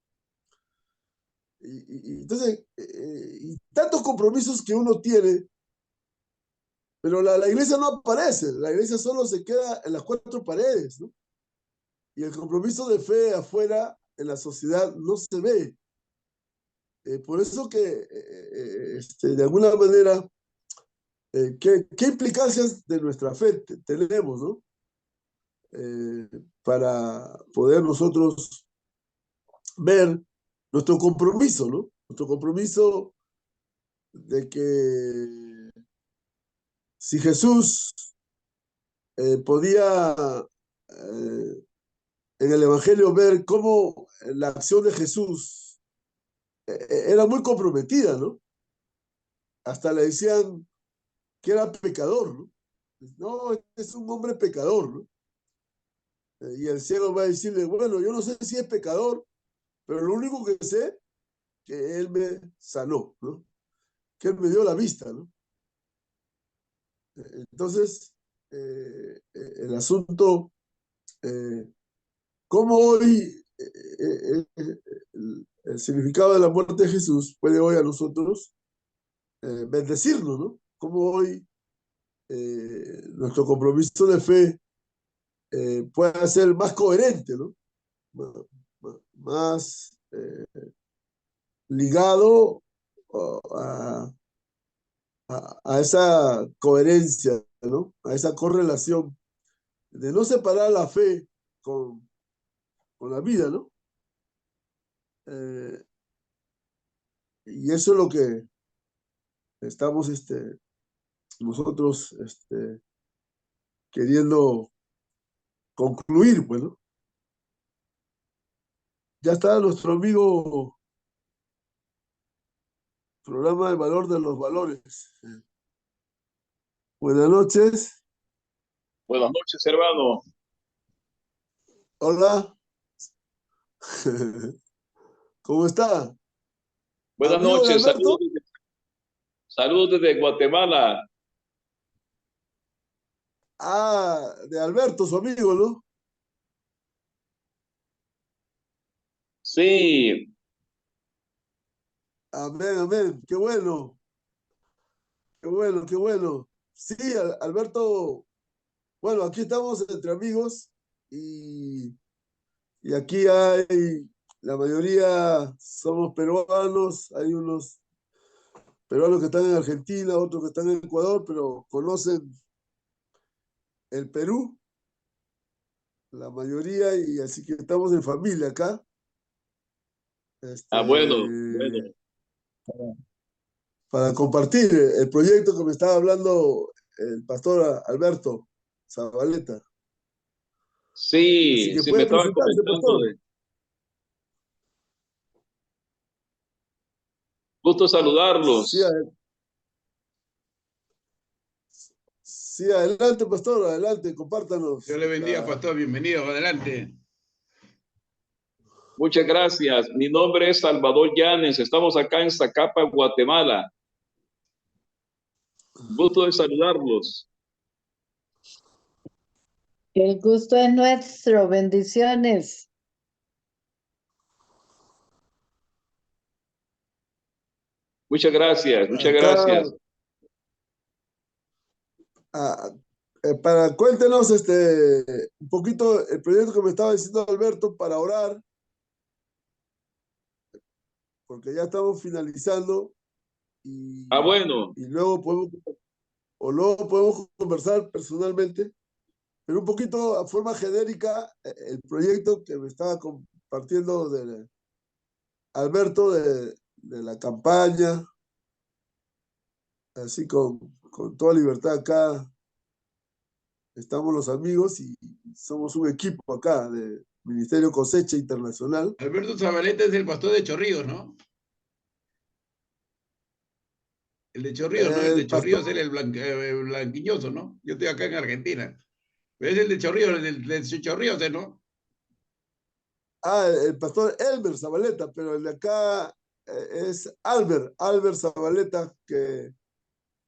Y entonces, y tantos compromisos que uno tiene, pero la iglesia no aparece, la iglesia solo se queda en las cuatro paredes, ¿no? Y el compromiso de fe afuera, en la sociedad, no se ve. Por eso que, de alguna manera, ¿qué implicancias de nuestra fe tenemos, ¿no? Para poder nosotros ver nuestro compromiso, ¿no? Nuestro compromiso de que si Jesús podía en el Evangelio ver cómo la acción de Jesús era muy comprometida, ¿no? Hasta le decían que era pecador, ¿no? No, este es un hombre pecador, ¿no? Y el ciego va a decirle, bueno, yo no sé si es pecador, pero lo único que sé es que él me sanó, ¿no? Que él me dio la vista, ¿no? Entonces, el asunto, cómo hoy el significado de la muerte de Jesús puede hoy a nosotros bendecirnos, ¿no? Cómo hoy nuestro compromiso de fe puede ser más coherente, ¿no? Más ligado a esa coherencia, ¿no? A esa correlación de no separar la fe con la vida, ¿no? Y eso es lo que estamos nosotros queriendo concluir, pues, ¿no? Ya está nuestro amigo programa El Valor de los Valores. Buenas noches. Buenas noches, hermano. Hola. ¿Cómo está? Buenas Amigo de noches, Alberto. saludos desde Guatemala. Ah, de Alberto, su amigo, ¿no? Sí, Amén, amén. Qué bueno, qué bueno, qué bueno. Sí, Alberto, bueno, aquí estamos entre amigos y aquí hay, la mayoría somos peruanos, hay unos peruanos que están en Argentina, otros que están en Ecuador, pero conocen el Perú, la mayoría, y así que estamos en familia acá. bueno, Para compartir el proyecto que me estaba hablando el pastor Alberto Zabaleta. Así sí, que sí, me puede estaba presentarse, comentando pastor. gusto Sí, saludarlos. sí, adelante, pastor, adelante, compártanos. Dios le bendiga, pastor. Bienvenido, adelante. Muchas gracias. Mi nombre es Salvador Llanes. Estamos acá en Zacapa, Guatemala. Gusto de saludarlos. El gusto es nuestro. Bendiciones. Muchas gracias, muchas Acá, gracias. ah, cuéntenos un poquito el proyecto que me estaba diciendo Alberto para orar, porque ya estamos finalizando Ah, bueno, y luego podemos conversar personalmente, pero un poquito a forma genérica el proyecto que me estaba compartiendo de Alberto de la campaña, así con toda libertad acá. Estamos los amigos y somos un equipo acá de Ministerio Cosecha Internacional. Alberto Zabaleta es el pastor de Chorrillos, ¿no? El de Chorrillos, ¿no? El de El pastor, Chorrillos es el blanquiñoso, ¿no? Yo estoy acá en Argentina. Pero es el de Chorrillos, el de Chorrillos, ¿no? el pastor Elmer Zabaleta, pero el de acá es Albert Zabaleta, que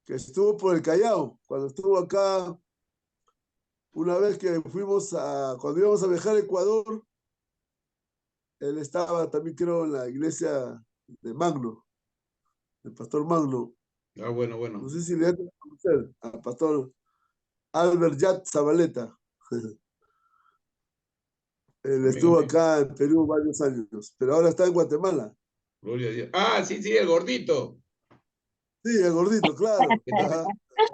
estuvo por el Callao, cuando estuvo acá, una vez que cuando íbamos a viajar a Ecuador, él estaba también, creo, en la iglesia de Magno, el pastor Magno. Ah, bueno, bueno. No sé si le han de conocer al pastor Albert Yat Zabaleta. Él Amén, estuvo amén. acá en Perú varios años, pero ahora está en Guatemala. Gloria a Dios. Ah, sí, sí, el gordito. Sí, el gordito, claro. Ajá.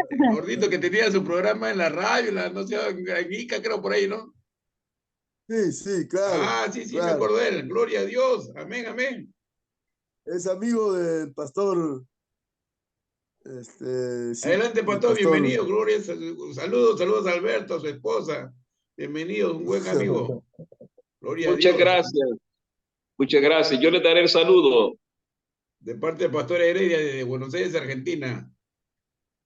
El gordito que tenía su programa en la radio, no sé, en Ica, creo por ahí, ¿no? Sí, sí, claro, Ah, sí, sí, me claro. acuerdo de él. Gloria a Dios. Amén, amén. Es amigo del pastor, sí, Adelante, del pastor, pastor. bienvenido. Gloria, saludos, saludos a Alberto, a su esposa. Bienvenido, un buen amigo. Gloria a muchas Dios. gracias, muchas gracias. Yo les daré el saludo. De parte del pastor Heredia de Buenos Aires, Argentina.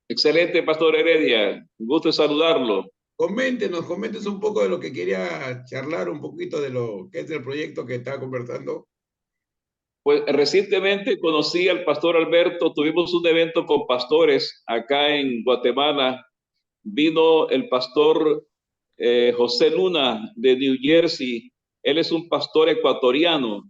Excelente, Pastor Heredia. Un gusto de saludarlo. Coméntenos un poco de lo que quería charlar, un poquito de lo que es el proyecto que está conversando. Pues recientemente conocí al pastor Alberto, tuvimos un evento con pastores acá en Guatemala. Vino el pastor José Luna de New Jersey. Él es un pastor ecuatoriano,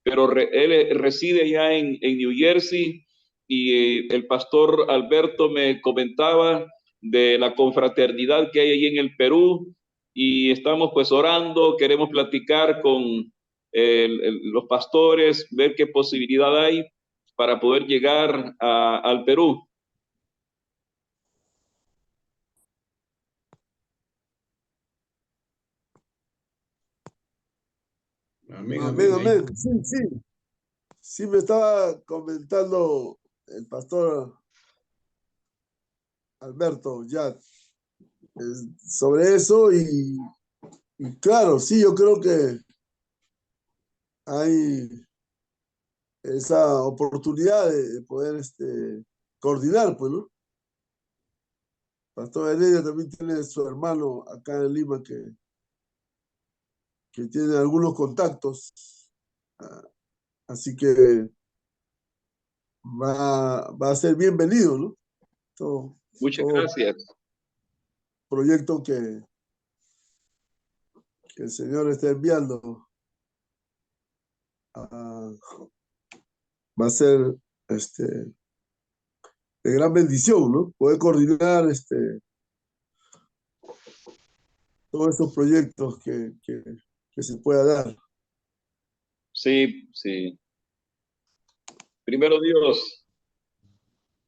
pero él reside ya en New Jersey y el pastor Alberto me comentaba de la confraternidad que hay ahí en el Perú y estamos pues orando, queremos platicar con los pastores, ver qué posibilidad hay para poder llegar al Perú. Amén, Amén, amén. Ahí. amén. Sí, sí. Sí, me estaba comentando el pastor Alberto ya sobre eso y claro, sí, yo creo que hay esa oportunidad de poder coordinar, pues, ¿no? Pastor Heredia también tiene su hermano acá en Lima que tiene algunos contactos, ah, así que va a ser bienvenido, ¿no? Muchas Todo gracias. proyecto que el Señor está enviando va a ser de gran bendición, ¿no? Poder coordinar todos esos proyectos que se pueda dar. Sí, sí. Primero Dios.